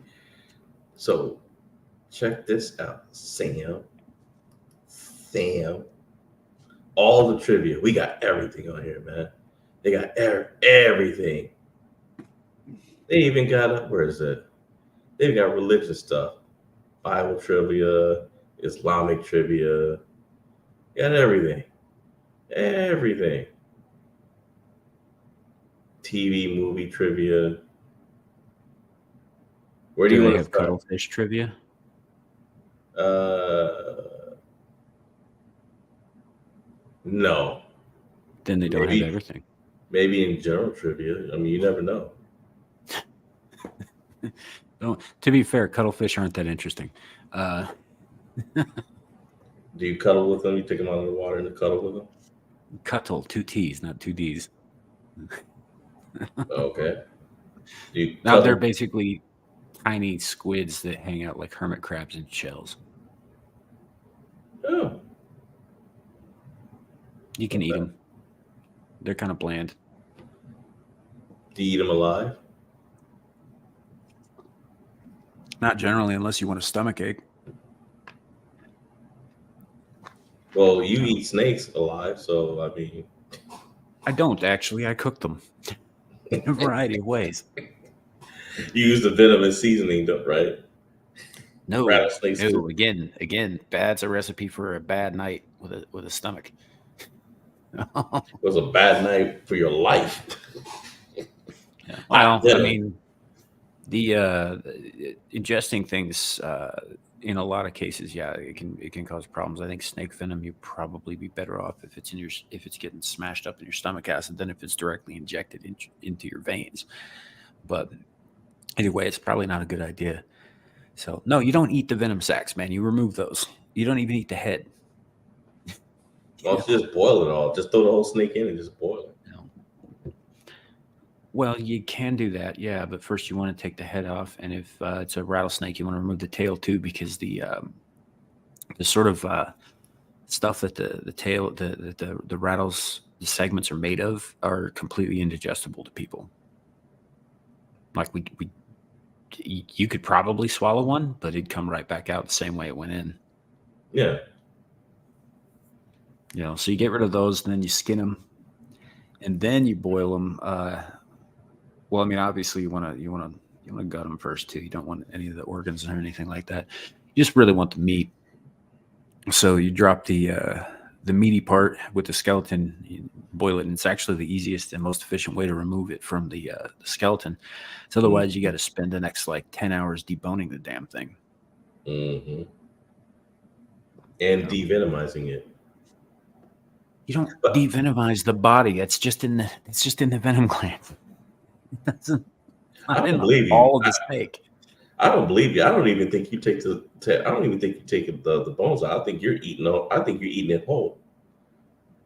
So check this out, Sam. All the trivia. We got everything on here, man. They got everything. They even got where is it? They've got religious stuff. Bible trivia, Islamic trivia. Got everything. Everything. TV movie trivia. Where do you they want to have start? cuttlefish trivia? No. Then they don't Maybe. have everything. Maybe in general trivia. I mean, you never know. No, to be fair, cuttlefish aren't that interesting. Do you cuddle with them? You take them out of the water and cuddle with them? Cuttle, 2 T's, not 2 D's. Okay. Do you Now they're cuddle? basically tiny squids that hang out like hermit crabs in shells. Oh, You can eat Okay. them. They're kind of bland. do you eat them alive? Not generally, unless you want a stomach ache. Well, you eat snakes alive, so I mean, I don't actually. I cook them in a variety of ways. you use the venomous seasoning, right? No, Rattlesnakes no. too. Again, bad's a recipe for a bad night with a stomach. It was a bad night for your life. Well, I venom. mean, the ingesting things in a lot of cases, yeah, it can cause problems. I think snake venom, you'd probably be better off if it's if it's getting smashed up in your stomach acid than if it's directly injected into your veins. But either way, it's probably not a good idea. So no, you don't eat the venom sacs, man. You remove those. You don't even eat the head. Well, just boil it all. Just throw the whole snake in and just boil it. Well, you can do that, yeah, but first you want to take the head off, and if it's a rattlesnake, you want to remove the tail too, because the sort of stuff that the tail, the rattles, the segments are made of are completely indigestible to people. Like you could probably swallow one, but it'd come right back out the same way it went in. Yeah. So you get rid of those, and then you skin them, and then you boil them. Well, I mean, obviously you want to gut them first too. You don't want any of the organs or anything like that. You just really want the meat. So you drop the meaty part with the skeleton, you boil it, and it's actually the easiest and most efficient way to remove it from the skeleton. So otherwise, you got to spend the next like 10 hours deboning the damn thing. Mm-hmm. And devenomizing it. You don't devenomize the body. It's just in the venom gland. I don't believe you. All of the snake. I don't believe you. I don't even think you take I don't even think you take the bones out. I think you're eating it whole,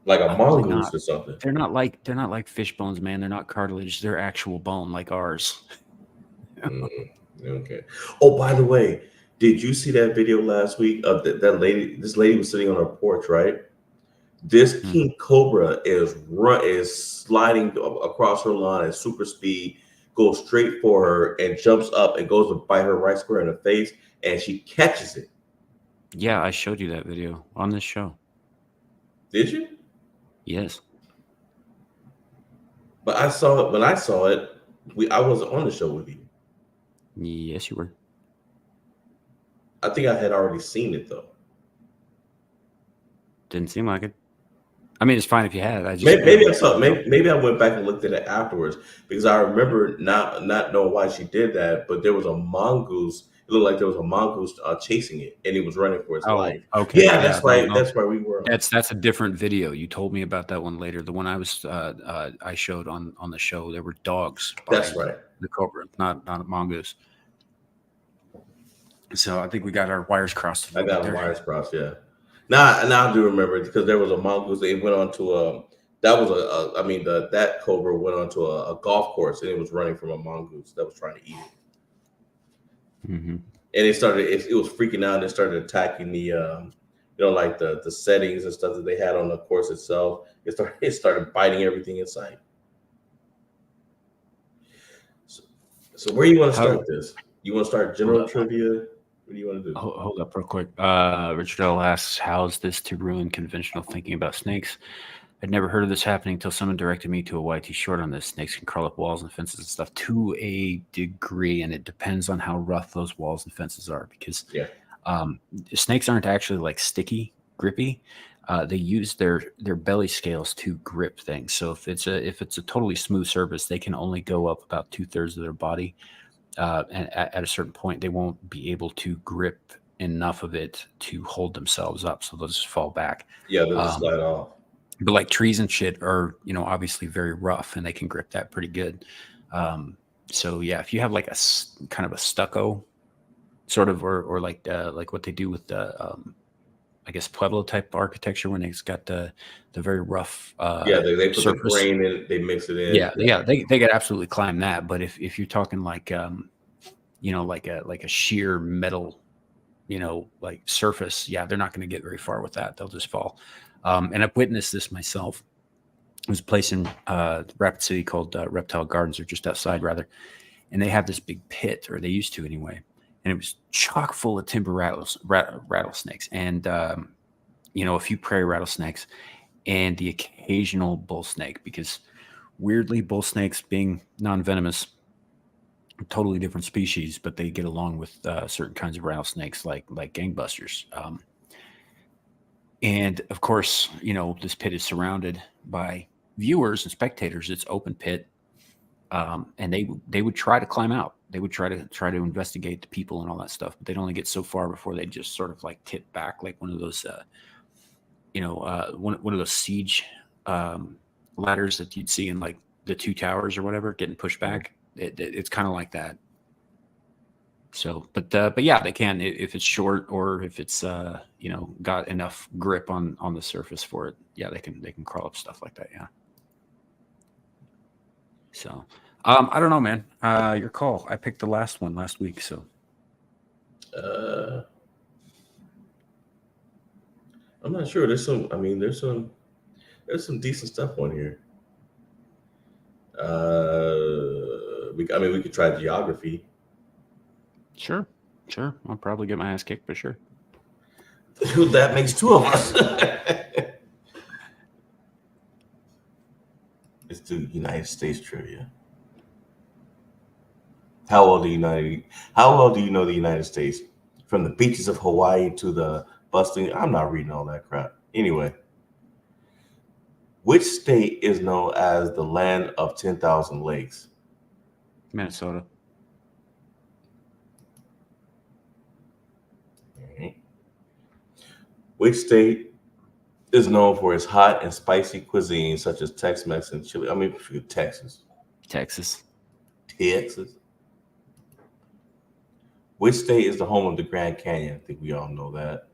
like a mongoose or something. They're not like fish bones, man. They're not cartilage. They're actual bone, like ours. Okay. Oh, by the way, did you see that video last week of that lady? This lady was sitting on her porch, right? This king cobra is sliding across her lawn at super speed, goes straight for her and jumps up and goes to bite her right square in the face, and she catches it. Yeah, I showed you that video on this show. Did you? Yes. But I saw it when I saw it. I wasn't on the show with you. Yes, you were. I think I had already seen it though. Didn't seem like it. I mean, it's fine if you had. Maybe I saw. Maybe I went back and looked at it afterwards because I remember not knowing why she did that. But there was a mongoose. It looked like there was a mongoose chasing it, and he was running for his life. Okay. Yeah, that's right. That's where we were. That's a different video. You told me about that one later. The one I showed on the show, there were dogs. That's right. The cobra, not a mongoose. So I think we got our wires crossed. I got wires crossed. Yeah. Now I do remember it because there was a mongoose. They went on to that cobra went onto a golf course and it was running from a mongoose that was trying to eat it. Mm-hmm. And it was freaking out. And it started attacking the like the settings and stuff that they had on the course itself. It started biting everything in sight. So where you want to start this? You want to start general trivia? What do you want to do? Hold up real quick. Richard L. asks, how's this to ruin conventional thinking about snakes? I'd never heard of this happening until someone directed me to a YT short on this. Snakes can crawl up walls and fences and stuff to a degree, and it depends on how rough those walls and fences are because snakes aren't actually like sticky, grippy. They use their belly scales to grip things. So if it's a totally smooth surface, they can only go up about 2/3 of their body. And at a certain point, they won't be able to grip enough of it to hold themselves up, so they'll just fall back. Yeah, they'll just slide off. But like trees and shit are, obviously very rough, and they can grip that pretty good. So yeah, if you have like a kind of a stucco, sort of, or like what they do with the, I guess Pueblo type architecture when it's got the very rough. They put surface. The grain in, they mix it in. Yeah, they could absolutely climb that. But if you're talking like like a sheer metal, like surface, yeah, they're not going to get very far with that. They'll just fall. And I've witnessed this myself. There's a place in Rapid City called Reptile Gardens, or just outside rather, and they have this big pit, or they used to anyway. And it was chock full of timber rattlesnakes, and a few prairie rattlesnakes, and the occasional bull snake. Because weirdly, bull snakes, being non-venomous, totally different species, but they get along with certain kinds of rattlesnakes, like gangbusters. And of course, this pit is surrounded by viewers and spectators. It's open pit. and they would try to climb out. They would try to investigate the people and all that stuff, but they'd only get so far before they just sort of like tip back, like one of those, one of those siege ladders that you'd see in like the Two Towers or whatever, getting pushed back. It's kind of like that. So, but yeah, they can if it's short or if it's got enough grip on the surface for it. Yeah, they can crawl up stuff like that. Yeah. So, I don't know, man. Your call. I picked the last one last week, so. I'm not sure. There's some decent stuff on here. We could try geography. Sure. I'll probably get my ass kicked, but sure. That makes two of us. Let's do United States trivia. How well do you know the United States? From the beaches of Hawaii to the bustling. I'm not reading all that crap. Anyway, which state is known as the land of 10,000 lakes? Minnesota. Which state is known for its hot and spicy cuisine, such as Tex-Mex and chili? Texas. Texas. Which state is the home of the Grand Canyon? I think we all know that.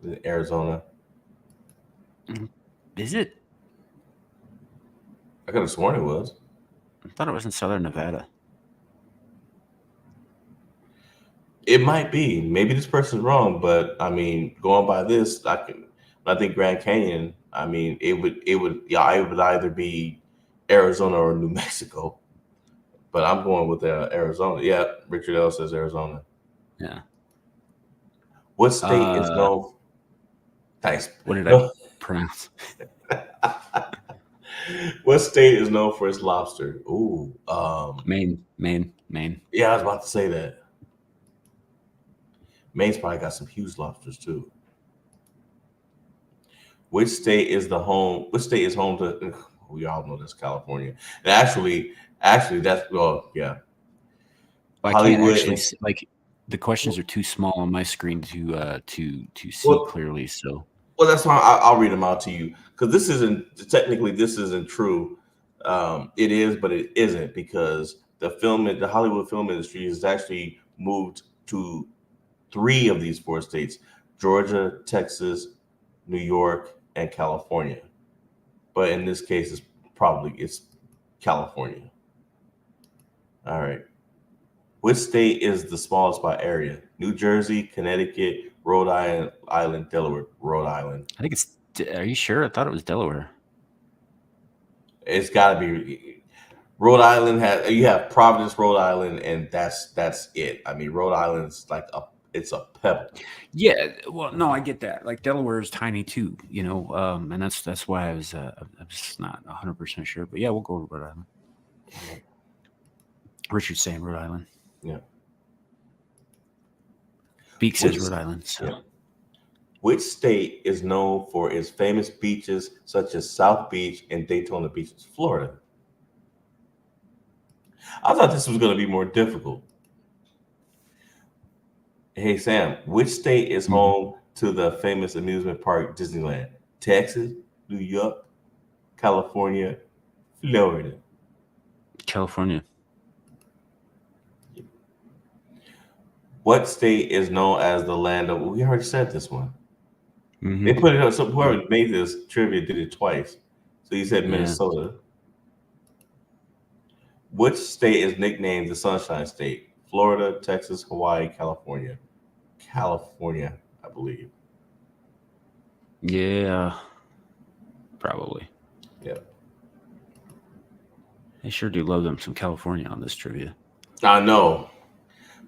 Is it Arizona? Is it? I could have sworn it was. I thought it was in Southern Nevada. It might be. Maybe this person's wrong, but I mean, going by this, I think Grand Canyon. I mean, it would either be Arizona or New Mexico. But I'm going with Arizona. Yeah, Richard L says Arizona. Yeah. What state is known? Thanks. What did I pronounce? What state is known for its lobster? Ooh, Maine. Yeah, I was about to say that. Maine's probably got some huge lobsters too. Which state is home to? We all know this, California. And actually, that's yeah. I can't actually like the questions are too small on my screen to see clearly. So that's why I'll read them out to you, because this isn't true. It is, but it isn't, because the Hollywood film industry has actually moved to 3 of these 4 states: Georgia, Texas, New York, and California. But in this case, it's California. All right. Which state is the smallest by area? New Jersey, Connecticut, Rhode Island, Delaware. Rhode Island. I think it's. Are you sure? I thought it was Delaware. It's got to be. Rhode Island you have Providence, Rhode Island, and that's it. I mean, Rhode Island's like it's a pebble. Yeah, well, no, I get that. Like Delaware is tiny too, and that's why I'm just not 100% sure. But yeah, we'll go with Rhode Island. Richard's saying Rhode Island. Yeah. Beak says Rhode Island. So. Yeah. Which state is known for its famous beaches such as South Beach and Daytona Beach? Florida. I thought this was going to be more difficult. Hey, Sam, which state is home to the famous amusement park Disneyland? Texas, New York, California, Florida. California. What state is known as the land of? We already said this one. Mm-hmm. They put it up. So whoever made this trivia did it twice. So you said Minnesota. Which state is nicknamed the Sunshine State? Florida, Texas, Hawaii, California. California, I believe. Yeah, probably. Yeah. They sure do love them some California on this trivia. I know.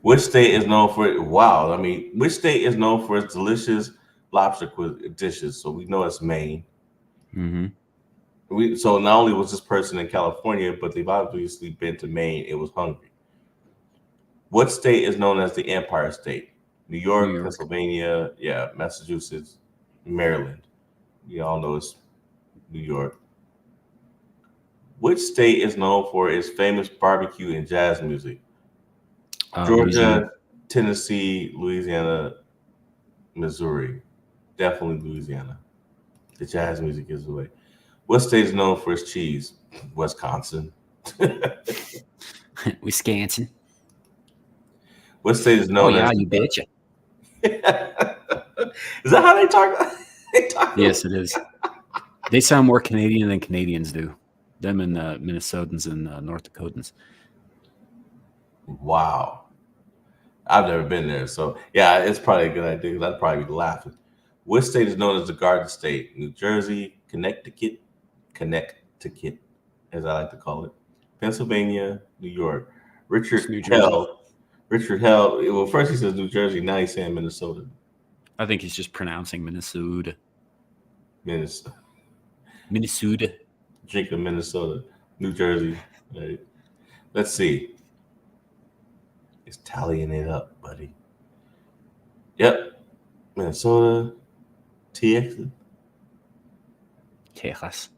Which state is known for it? Wow. I mean, which state is known for its delicious lobster dishes? So we know it's Maine. Mm-hmm. So not only was this person in California, but they've obviously been to Maine. It was hungry. What state is known as the Empire State? New York, Pennsylvania, Massachusetts, Maryland. You all know it's New York. Which state is known for its famous barbecue and jazz music? Georgia, Louisiana. Tennessee, Louisiana, Missouri. Definitely Louisiana. The jazz music is the way. What state is known for its cheese? Wisconsin. Wisconsin. What state is Oh known yeah, as you betcha. Is that how they talk? They talk Yes, it is. They sound more Canadian than Canadians do. Them and Minnesotans and North Dakotans. Wow. I've never been there. So, yeah, it's probably a good idea because I'd probably be laughing. Which state is known as the Garden State? New Jersey, Connecticut, as I like to call it, Pennsylvania, New York. It's New Jersey. Richard Hell. Well, first he says New Jersey, now he's saying Minnesota. I think he's just pronouncing Minnesota. Minnesota. Minnesota. Drinking Minnesota, New Jersey. Right. Let's see. It's tallying it up, buddy. Yep. Minnesota, TX. Texas.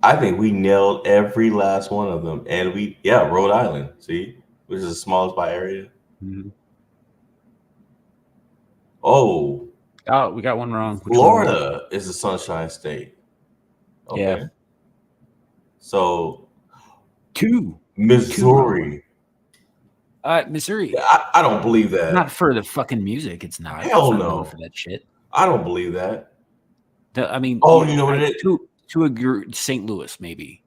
I think we nailed every last one of them. And Rhode Island, see, which is the smallest by area. Mm-hmm. Oh, we got one wrong. Which Florida is the Sunshine State. Okay. Yeah. So, Missouri. Missouri. I don't believe that. Not for the fucking music. It's not. Hell it's not no. known for that shit. I don't believe that. I mean, you know what it is? To a St. Louis, maybe.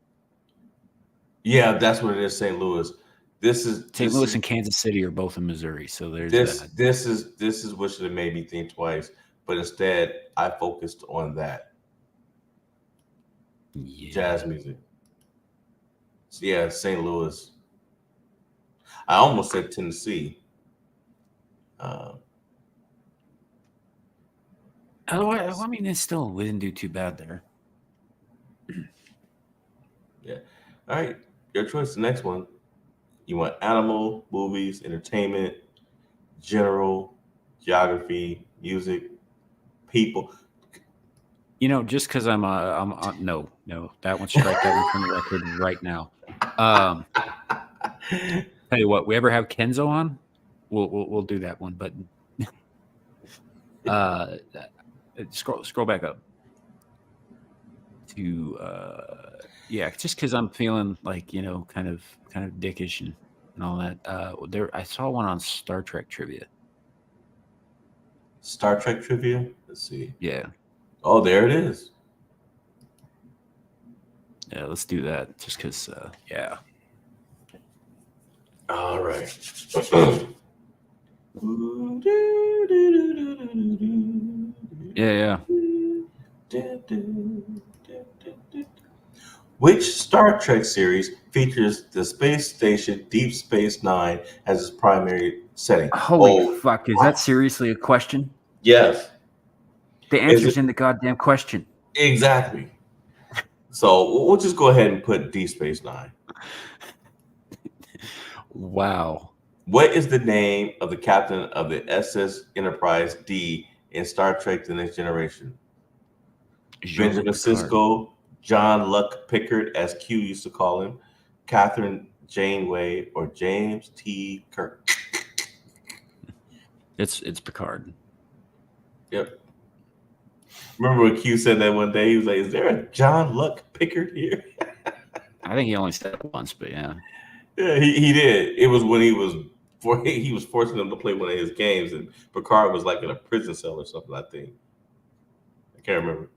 Yeah, that's what it is. St. Louis. St. Louis and Kansas City are both in Missouri, so there's that. This is what should have made me think twice, but instead I focused on that. Yeah. Jazz music. So yeah, St. Louis. I almost said Tennessee. I mean, we didn't do too bad there. Yeah. All right. Your choice. The next one. You want animal, movies, entertainment, general, geography, music, people. Just because I'm no, that one, strike that one from the record right now. Tell you what, we ever have Kenzo on, we'll do that one. But scroll back up to just because I'm feeling like kind of dickish and all that. I saw one on Star Trek trivia. Star Trek trivia. Let's see. Yeah. Oh, there it is. Yeah, let's do that. Just because. Yeah. All right. Yeah. Which Star Trek series features the space station Deep Space Nine as its primary setting? Holy fuck! Is that seriously a question? Yes. The answer's in the goddamn question. Exactly. So we'll just go ahead and put Deep Space Nine. Wow. What is the name of the captain of the SS Enterprise D in Star Trek The Next Generation? Benjamin Sisko, John Luck Pickard, as Q used to call him, Catherine Janeway, or James T. Kirk? It's Picard. Yep. Remember when Q said that one day? He was like, "Is there a John Luck Pickard here?" I think he only said it once, but yeah. Yeah, he did. It was when he was forcing them to play one of his games, and Picard was like in a prison cell or something, I think. I can't remember.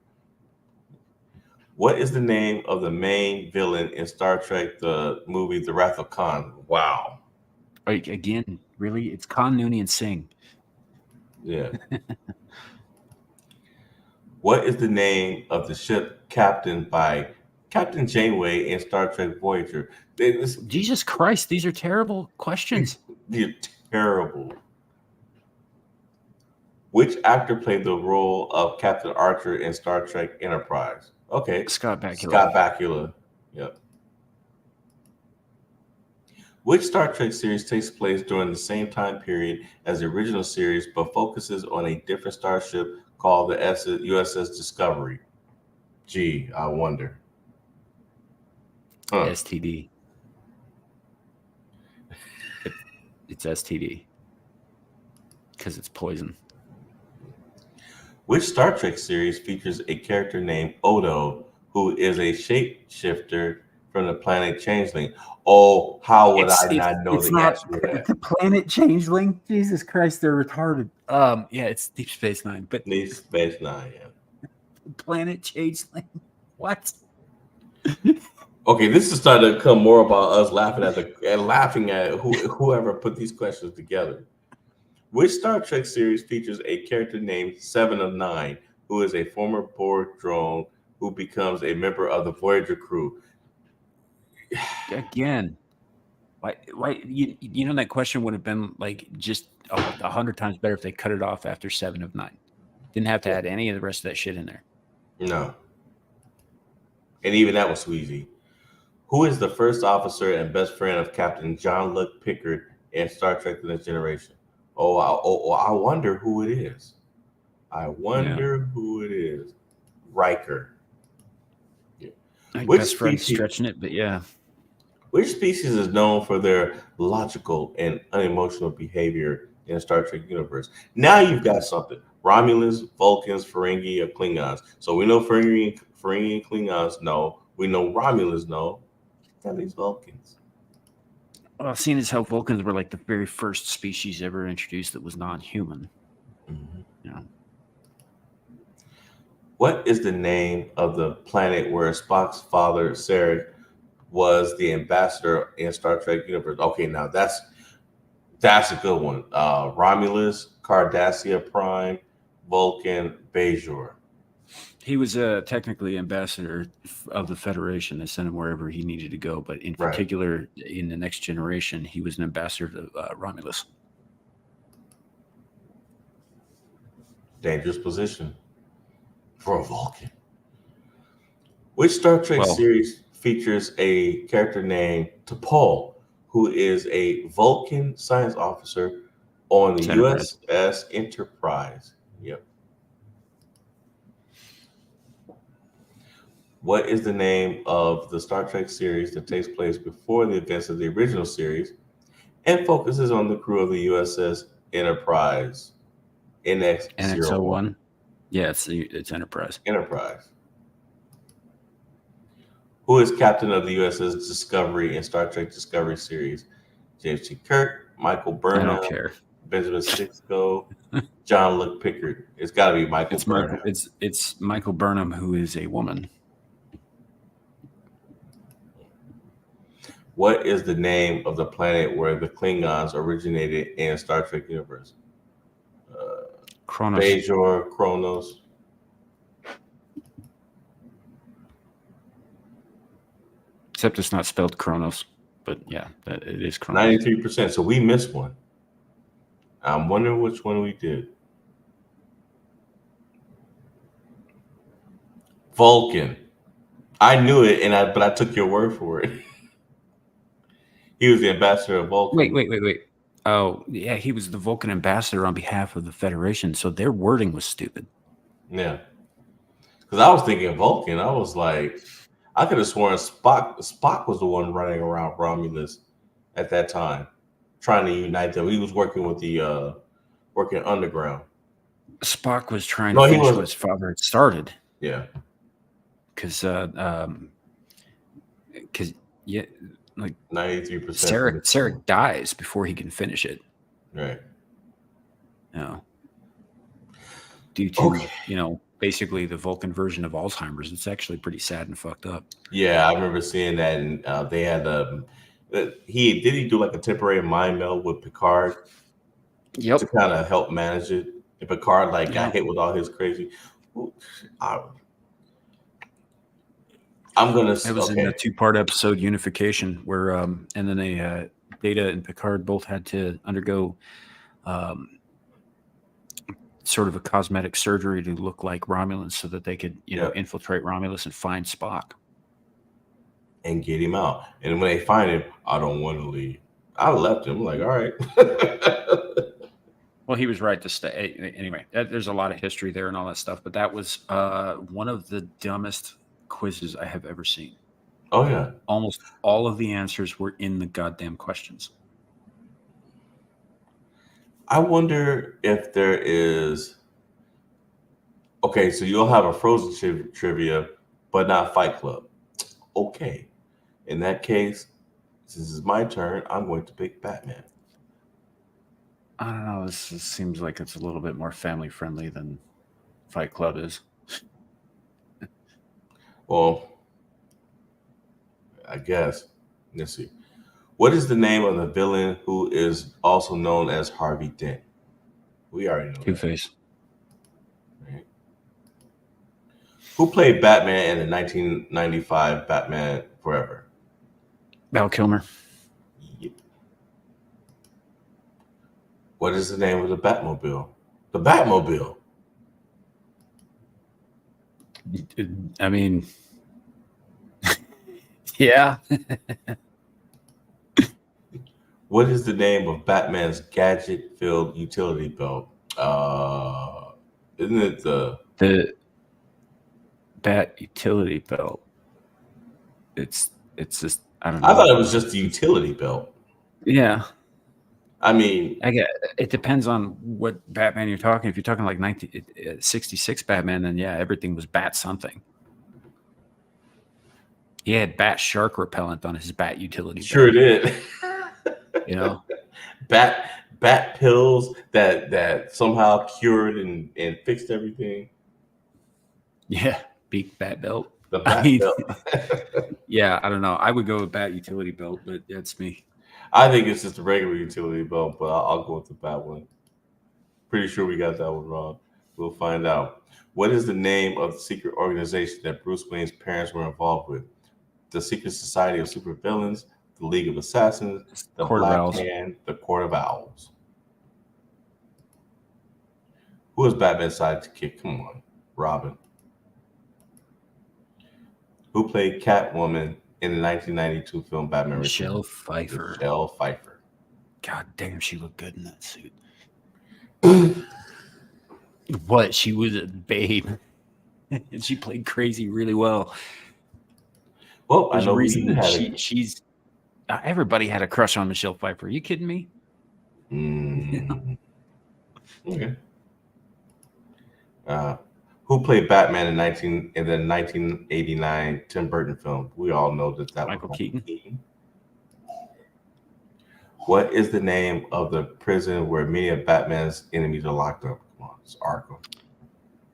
What is the name of the main villain in Star Trek, the movie The Wrath of Khan? Wow. Again, really? It's Khan Noonien Singh. Yeah. What is the name of the ship captained by Captain Janeway in Star Trek Voyager? Jesus Christ, these are terrible questions. They're terrible. Which actor played the role of Captain Archer in Star Trek Enterprise? Okay. Scott Bakula. Scott Bakula. Yep. Which Star Trek series takes place during the same time period as the original series, but focuses on a different starship called the USS Discovery? Gee, I wonder. Huh. STD. It's STD because it's poison. Which Star Trek series features a character named Odo, who is a shapeshifter from the planet Changeling? Oh, how would I not know the answer to that? the planet changeling. Jesus Christ, they're retarded. Yeah, it's Deep Space Nine, but Deep Space Nine, yeah. planet changeling. What? Okay, this is starting to become more about us laughing at whoever put these questions together. Which Star Trek series features a character named Seven of Nine, who is a former Borg drone who becomes a member of the Voyager crew? Again, why? You know that question would have been like just 100 times better if they cut it off after 7 of 9. Didn't have to add any of the rest of that shit in there. No. And even that was too easy. Who is the first officer and best friend of Captain Jean-Luc Picard in Star Trek The Next Generation? I wonder who it is. Who it is. Riker. Yeah. Like Which best friend species- stretching it, but yeah. Which species is known for their logical and unemotional behavior in the Star Trek universe? Now you've got something. Romulans, Vulcans, Ferengi, or Klingons. So we know Ferengi and Klingons know. We know Romulans know. That means Vulcans. Well, seeing as how Vulcans were like the very first species ever introduced that was non-human. Mm-hmm. Yeah. What is the name of the planet where Spock's father, Sarek, was the ambassador in Star Trek universe? Okay, now that's a good one. Romulus, Cardassia Prime, Vulcan, Bajor. He was technically ambassador of the Federation. They sent him wherever he needed to go. But in Right. particular, in the Next Generation, he was an ambassador to Romulus. Dangerous position for a Vulcan. Which Star Trek Well- series features a character named T'Pol, who is a Vulcan science officer on the Enterprise. USS Enterprise? Yep. What is the name of the Star Trek series that takes place before the events of the original series and focuses on the crew of the USS Enterprise? NX-01. NX-01? Yeah, it's Enterprise. Enterprise. Who is captain of the USS Discovery in Star Trek Discovery series? James T. Kirk, Michael I Burnham, don't care. Benjamin Sisko, Jean-Luc Picard. It's got to be Michael It's Burnham. It's Michael Burnham, who is a woman. What is the name of the planet where the Klingons originated in Star Trek universe? Kronos. Bajor, Kronos. Except it's not spelled Kronos. But yeah, it is Kronos. 93%. So we missed one. I'm wondering which one we did. Vulcan. I knew it, but I took your word for it. He was the ambassador of Vulcan. Wait. Oh, yeah, he was the Vulcan ambassador on behalf of the Federation, so their wording was stupid. Yeah. Because I was thinking Vulcan. I was like, I could have sworn Spock was the one running around Romulus at that time, trying to unite them. He was working with the working underground. Spock was trying No, to he finish what wasn't. his father had started. Yeah. Because yeah, like 93%. Sarek dies before he can finish it. Right. No. Due to basically the Vulcan version of Alzheimer's. It's actually pretty sad and fucked up. Yeah, I remember seeing that, and they had he do like a temporary mind meld with Picard Yep. to kind of help manage it. And Picard got hit with all his crazy. I'm gonna. It was in the 2-part episode Unification, where and then Data and Picard both had to undergo sort of a cosmetic surgery to look like Romulans, so that they could infiltrate Romulus and find Spock and get him out. And when they find him, I don't want to leave. I left him. I'm like, all right. Well, he was right to stay. Anyway, there's a lot of history there and all that stuff, but that was one of the dumbest quizzes I have ever seen. Oh yeah. Almost all of the answers were in the goddamn questions. I wonder if there is. Okay, so you'll have a Frozen trivia, but not Fight Club. Okay. In that case, since it's my turn, I'm going to pick Batman. I don't know. This seems like it's a little bit more family friendly than Fight Club is. Well, I guess. Let's see. What is the name of the villain who is also known as Harvey Dent? We already know that. Two-Face. Right? Who played Batman in the 1995 Batman Forever? Val Kilmer. Yep. What is the name of the Batmobile? The Batmobile. I mean, yeah. What is the name of Batman's gadget-filled utility belt? Isn't it the Bat utility belt? It's just, I don't know. I thought it was just the utility belt. Yeah. I mean, I get it. Depends on what Batman you're talking. If you're talking like 1966 Batman, then yeah, everything was bat something. He had bat shark repellent on his bat utility sure belt. did. You know, bat pills that somehow cured and fixed everything. yeah, beak bat belt. The bat belt. Yeah, I don't know. I would go with bat utility belt, but that's me. I think it's just a regular utility belt, but I'll go with the bat one. Pretty sure we got that one wrong. We'll find out. What is the name of the secret organization that Bruce Wayne's parents were involved with? The Secret Society of Supervillains, the League of Assassins, the Court of Black Owls. Hand, the Court of Owls. Who is Batman's sidekick? Come on, Robin. Who played Catwoman in the 1992 film Batman Michelle Returns? Pfeiffer. Michelle Pfeiffer. God damn, she looked good in that suit. What? She was a babe. And she played crazy really well. Well, I There's know a reason we that had she's everybody had a crush on Michelle Pfeiffer. Are you kidding me? Okay. Who played Batman in the 1989 Tim Burton film? We all know that Michael was Keaton. What is the name of the prison where many of Batman's enemies are locked up? Come on, it's Arkham.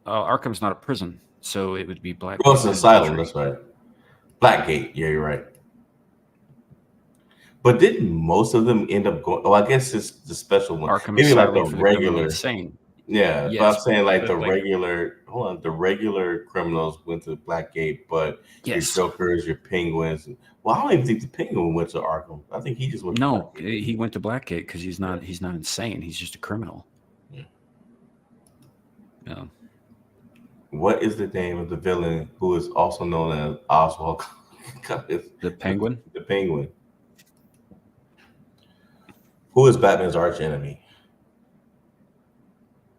Arkham's not a prison, so it would be Black. Well, it's an asylum. That's right. Blackgate. Yeah, you're right. But didn't most of them end up going? Oh, I guess it's the special one. Arkham Maybe like the Asylum for the criminally regular. insane. Yeah, Yes, but I'm saying like but the like- regular. Hold on, the regular criminals went to Blackgate, but Yes. your Jokers, your Penguins. Well, I don't even think the Penguin went to Arkham. I think he just went. No, to Blackgate. he went to Blackgate because he's not insane. He's just a criminal. Yeah. Yeah. What is the name of the villain who is also known as Oswald? The Penguin. The Penguin. Who is Batman's arch enemy?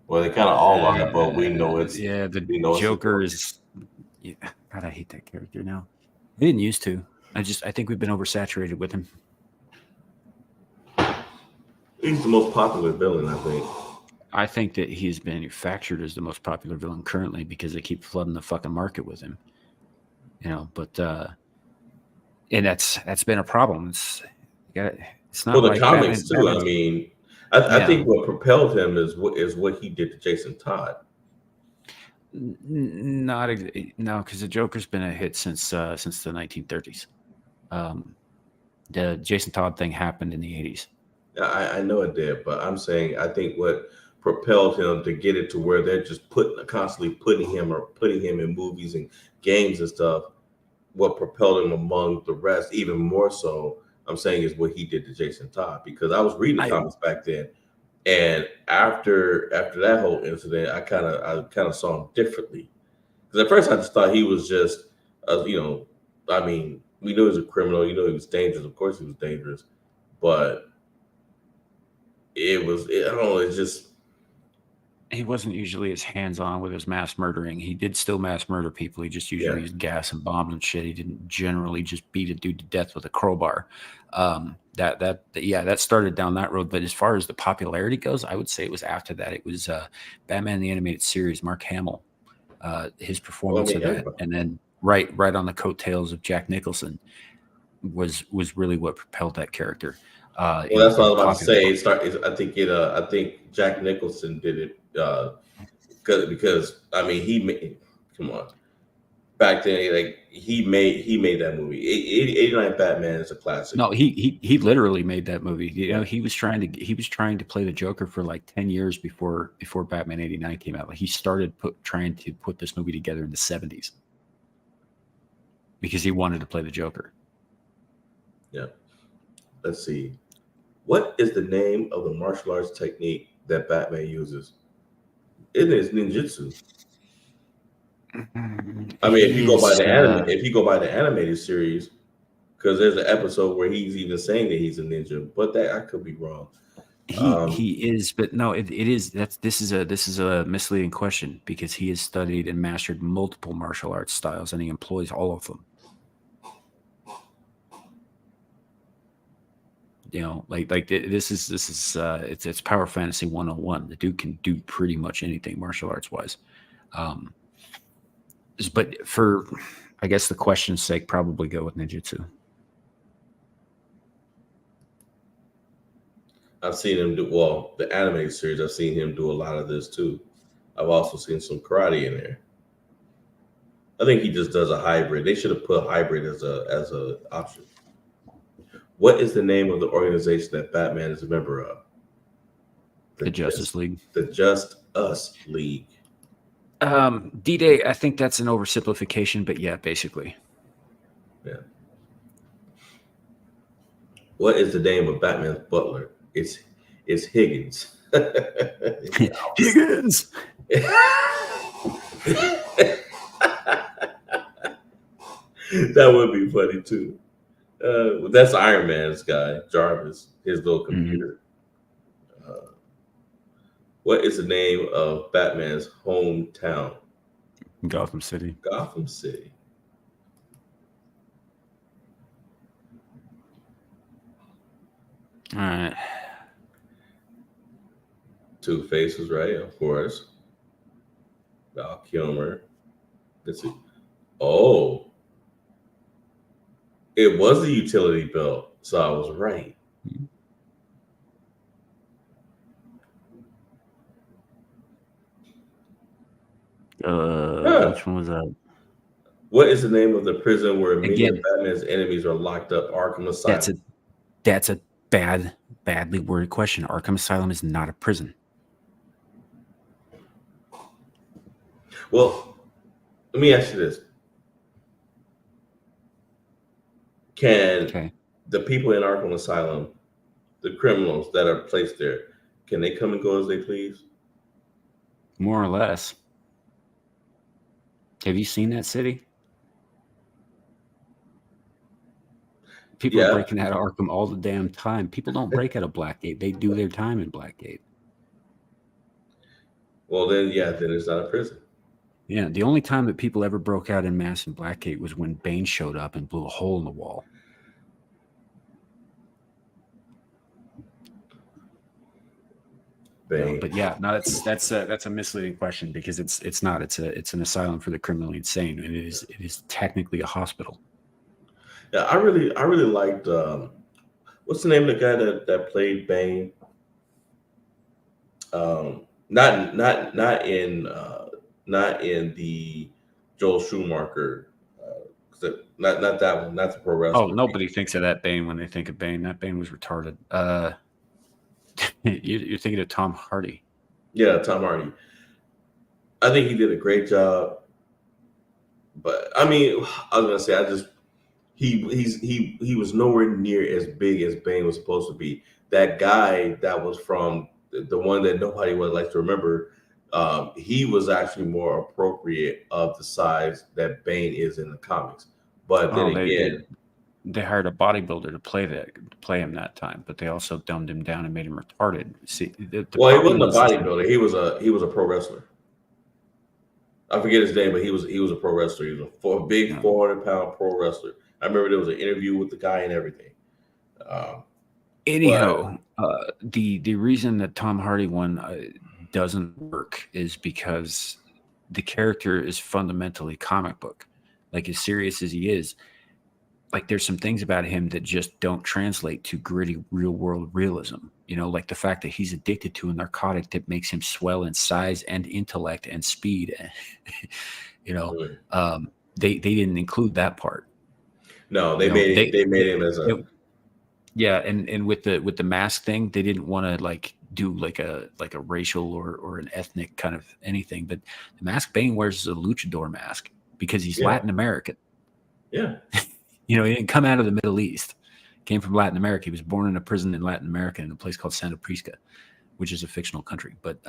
Well, they kind of all are, but we know it's the we know it's Joker is. Yeah, God, I hate that character now. I didn't used to. I think we've been oversaturated with him. He's the most popular villain, I think. I think that he's been manufactured as the most popular villain currently because they keep flooding the fucking market with him. You know, but and that's been a problem. It's not Well, the like comics too. Batman's- I mean, I Yeah. think what propelled him is what he did to Jason Todd. No, because the Joker's been a hit since the 1930s. The Jason Todd thing happened in the 80s. I know it did, but I'm saying I think what propelled him to get it to where they're just constantly putting him in movies and games and stuff. What propelled him among the rest, even more so, I'm saying, is what he did to Jason Todd. Because I was reading the comics back then, and after that whole incident, I kind of saw him differently. Because at first I just thought he was just, I mean, we knew he was a criminal, he was dangerous. Of course, he was dangerous, but I don't know. It's just he wasn't usually as hands-on with his mass murdering. He did still mass murder people. He just usually Yeah. used gas and bombs and shit. He didn't generally just beat a dude to death with a crowbar. That started down that road. But as far as the popularity goes, I would say it was after that. It was Batman the Animated Series, Mark Hamill, his performance of that, and then right on the coattails of Jack Nicholson was really what propelled that character. Well, that's what I was about to say. popular. I think Jack Nicholson did it because I mean come on, back then like he made that movie. 89 Batman is a classic. No, he literally made that movie. You know, he was trying to play the Joker for like 10 years before Batman 89 came out. Like he started trying to put this movie together in the 70s because he wanted to play the Joker. Yeah. Let's see. What is the name of the martial arts technique that Batman uses? It is ninjutsu. I mean, if you go by the animated series, because there's an episode where he's even saying that he's a ninja, but that I could be wrong. He is, but no, it is. This is a misleading question because he has studied and mastered multiple martial arts styles and he employs all of them. You know, like this is it's Power Fantasy 101. The dude can do pretty much anything martial arts wise. But for, I guess the question's sake, probably go with ninjutsu. I've seen him do the animated series. I've seen him do a lot of this too. I've also seen some karate in there. I think he just does a hybrid. They should have put hybrid as a option. What is the name of the organization that Batman is a member of? The Justice League. The Just Us League. D-Day, I think that's an oversimplification, but yeah, basically. Yeah. What is the name of Batman's butler? It's Higgins. Higgins. That would be funny too. That's Iron Man's guy, Jarvis, his little computer. What is the name of Batman's hometown? Gotham City. Gotham City. All right. Two-Face was right, of course. Val Kilmer. Let's see. Oh. It was the utility belt, so I was right. Which one was that? What is the name of the prison where many of Batman's enemies are locked up? Arkham Asylum. That's a badly worded question. Arkham Asylum is not a prison. Well, let me ask you this. Can the people in Arkham Asylum, the criminals that are placed there, can they come and go as they please? More or less. Have you seen that city? People are breaking out of Arkham all the damn time. People don't break out of Blackgate. They do their time in Blackgate. Well, then it's not a prison. Yeah, the only time that people ever broke out in mass in Blackgate was when Bane showed up and blew a hole in the wall. But yeah, no, that's a misleading question because it's not. It's an asylum for the criminally insane, and it is technically a hospital. Yeah, I really liked what's the name of the guy that played Bane? Not in the Joel Schumacher. Not that one. Not the pro wrestler. Oh, nobody thinks of that Bane when they think of Bane. That Bane was retarded. You're thinking of Tom Hardy. Yeah, Tom Hardy. I think he did a great job. But I mean, I was gonna say, he was nowhere near as big as Bane was supposed to be. That guy that was from the one that nobody would like to remember, he was actually more appropriate of the size that Bane is in the comics. But then again, they hired a bodybuilder to play him that time, but they also dumbed him down and made him retarded. See, the Well, he problem wasn't a was bodybuilder. He was a pro wrestler. I forget his name, but he was a pro wrestler. He was a big 400-pound pro wrestler. I remember there was an interview with the guy and everything. Anyhow, the reason that Tom Hardy one doesn't work is because the character is fundamentally comic book. Like, as serious as he is, like, there's some things about him that just don't translate to gritty real world realism. You know, like the fact that he's addicted to a narcotic that makes him swell in size and intellect and speed. You know, they didn't include that part. No, they You know, made him as a yeah, and with the mask thing, they didn't want to like do like a racial or an ethnic kind of anything. But the mask Bane wears is a luchador mask because he's Latin American. Yeah. You know, he didn't come out of the Middle East. He came from Latin America. He was born in a prison in Latin America in a place called Santa Prisca, which is a fictional country. But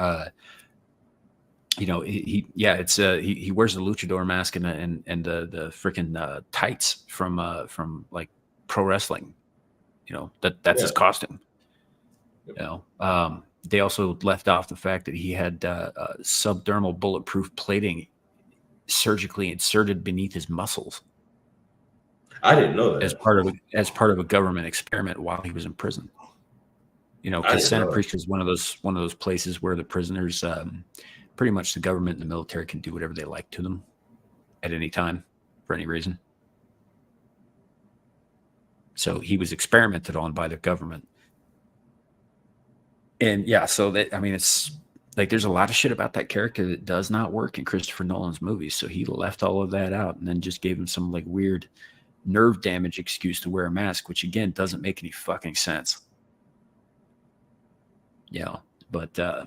you know, he wears the luchador mask and the freaking tights from like pro wrestling. You know, that's his costume. You know, they also left off the fact that he had subdermal bulletproof plating surgically inserted beneath his muscles. I didn't know that. As part of a government experiment while he was in prison. You know, because Santa Prisca is one of those places where the prisoners, pretty much the government and the military can do whatever they like to them at any time for any reason. So he was experimented on by the government. And yeah, so that, I mean, it's like there's a lot of shit about that character that does not work in Christopher Nolan's movies. So he left all of that out and then just gave him some like weird nerve damage excuse to wear a mask, which again doesn't make any fucking sense. Yeah, but I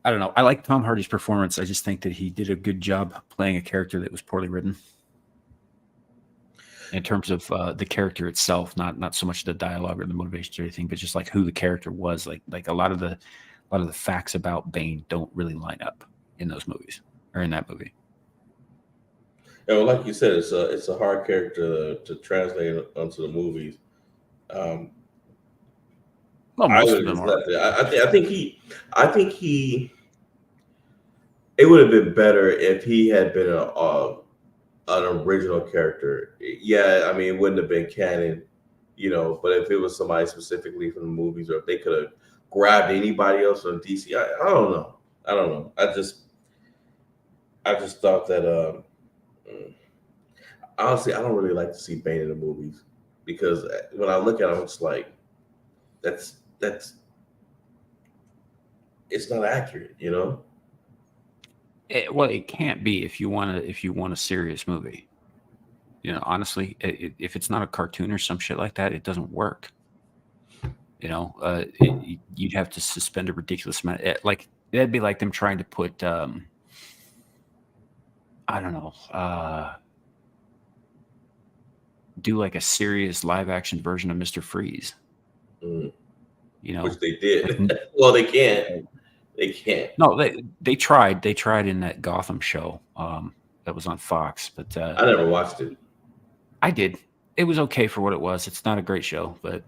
don't know. I like Tom Hardy's performance. I just think that he did a good job playing a character that was poorly written. In terms of the character itself, not so much the dialogue or the motivation or anything, but just like who the character was. Like a lot of the facts about Bane don't really line up in those movies or in that movie. Yeah, well, like you said, it's a hard character to translate onto the movies. Well, most of them are. I think he. It would have been better if he had been an original character. Yeah, I mean, it wouldn't have been canon, you know. But if it was somebody specifically from the movies, or if they could have grabbed anybody else from DC, I don't know. I don't know. I just thought that. Honestly, I don't really like to see Bane in the movies because when I look at him, it's like that's it's not accurate, you know. Well, it can't be if you want a serious movie. You know, honestly, if it's not a cartoon or some shit like that, it doesn't work. You know, you'd have to suspend a ridiculous amount. Like that'd be like them trying to put, I don't know, do like a serious live action version of Mr. Freeze. You know, which they did. Well, they can't. They can't. No, they tried. They tried in that Gotham show that was on Fox, but I never watched it. I did. It was okay for what it was. It's not a great show, but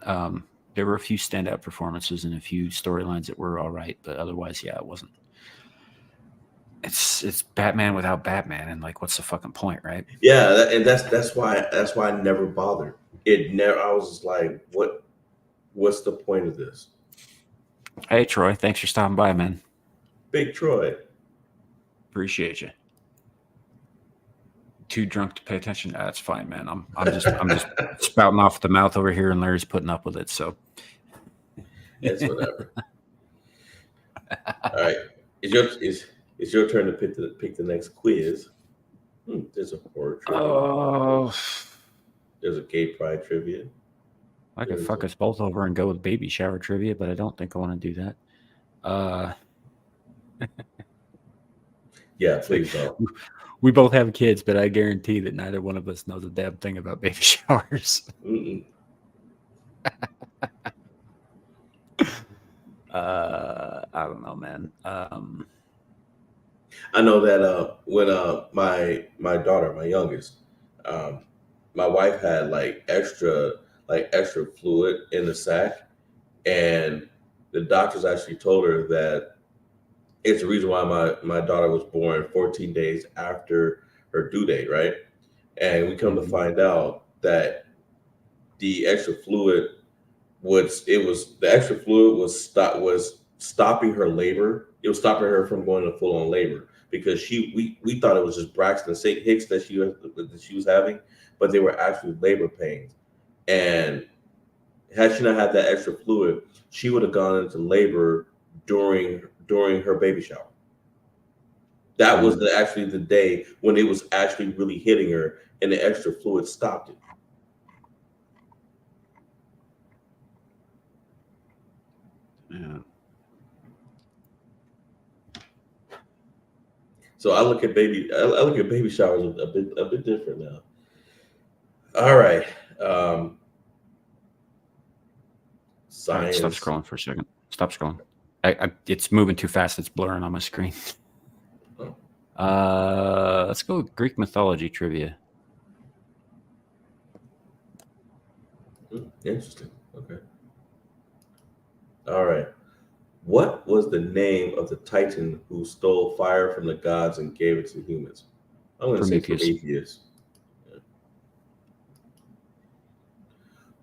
there were a few standout performances and a few storylines that were all right. But otherwise, yeah, it wasn't. It's Batman without Batman, and like, what's the fucking point, right? Yeah, and that's why I never bothered. I was just like, what's the point of this? Hey, Troy, thanks for stopping by, man. Big Troy. Appreciate you. Too drunk to pay attention? That's fine, man. I'm just spouting off the mouth over here, and Larry's putting up with it. So it's whatever. All right, it's your turn to pick the next quiz. There's a horror trivia. Oh, there's a gay pride trivia. I could fuck us both over and go with baby shower trivia, but I don't think I want to do that. Yeah, please don't. We both have kids, but I guarantee that neither one of us knows a damn thing about baby showers. I don't know, man. I know that when my daughter, my youngest, my wife had like extra fluid in the sac, and the doctors actually told her that it's the reason why my daughter was born 14 days after her due date, right? And we come to Mhm. find out that the extra fluid the extra fluid was stopping her labor. It was stopping her from going to full on labor because we thought it was just Braxton Hicks that she was having, but they were actually labor pains. And had she not had that extra fluid, she would have gone into labor during her baby shower. That was actually the day when it was actually really hitting her, and the extra fluid stopped it. Yeah. So I look at baby showers a bit different now. All right, um, All right, stop science. scrolling for a second. Stop scrolling. It's moving too fast. It's blurring on my screen. Let's go with Greek mythology trivia. Interesting. Okay. All right. What was the name of the Titan who stole fire from the gods and gave it to humans? I'm going to say Prometheus. Prometheus. Yeah.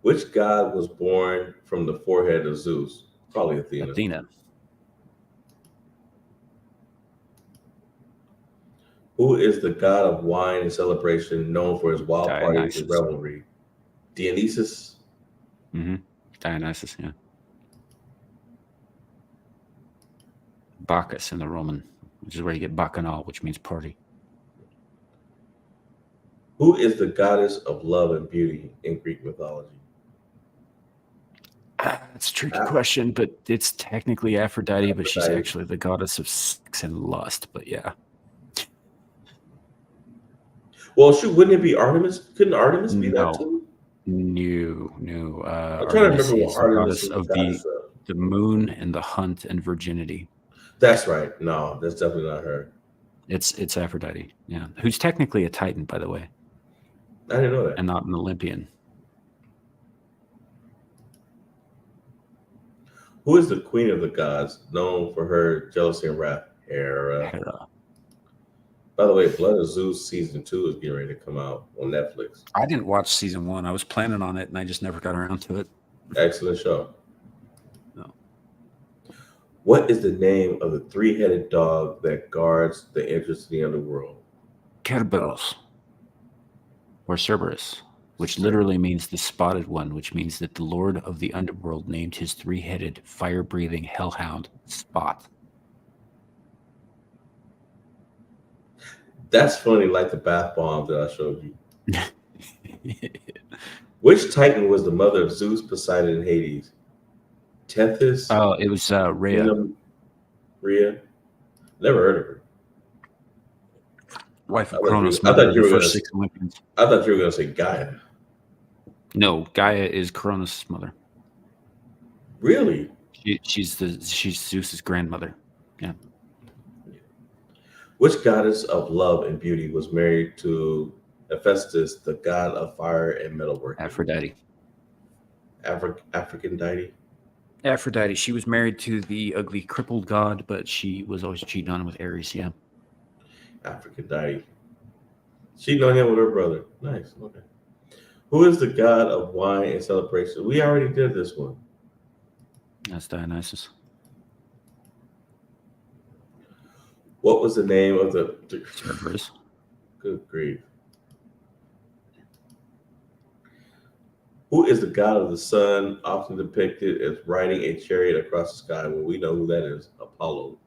Which god was born from the forehead of Zeus? Probably Athena. Athena. Who is the god of wine and celebration known for his wild parties and Dionysus. revelry? Dionysus? Mm-hmm. Dionysus, yeah. Bacchus in the Roman, which is where you get bacchanal, which means party. Who is the goddess of love and beauty in Greek mythology? It's a tricky question, but it's technically Aphrodite, but she's Aphrodite. actually the goddess of sex and lust. But yeah. Well, wouldn't it be Artemis? Couldn't Artemis be that No. too? No. I'm trying to Artemis remember is what the Artemis goddess was the of goddess of. the moon and the hunt and virginity. That's right. No, that's definitely not her. It's Aphrodite, yeah. Who's technically a Titan, by the way, I didn't know that. and not an Olympian. Who is the queen of the gods, known for her jealousy and wrath? Hera. Hera. By the way, Blood of Zeus season 2 is getting ready to come out on Netflix. I didn't watch season 1. I was planning on it, and I just never got around to it. Excellent show. No. What is the name of the three-headed dog that guards the entrance to the underworld? Kerberos, or Cerberus, which literally means the spotted one, which means that the Lord of the Underworld named his three-headed, fire-breathing hellhound Spot. That's funny, like the bath bomb that I showed you. Which Titan was the mother of Zeus, Poseidon, and Hades? Tethys? Oh, it was Rhea. Rhea? Never heard of her. Wife of I thought Cronus, you- I mother thought of you the were first gonna 6 Olympians. I thought you were going to say Gaia. No, Gaia is Cronus' mother. Really? She's Zeus's grandmother. Yeah. Which goddess of love and beauty was married to Hephaestus, the god of fire and metalworking? Aphrodite. African deity? Aphrodite. She was married to the ugly crippled god, but she was always cheating on him with Ares. Yeah. African deity. She known him with her brother. Nice. Okay. Who is the god of wine and celebration? We already did this one. That's Dionysus. What was the name of the Cerberus. good grief? Who is the god of the sun, often depicted as riding a chariot across the sky? Well, we know who that is. Apollo.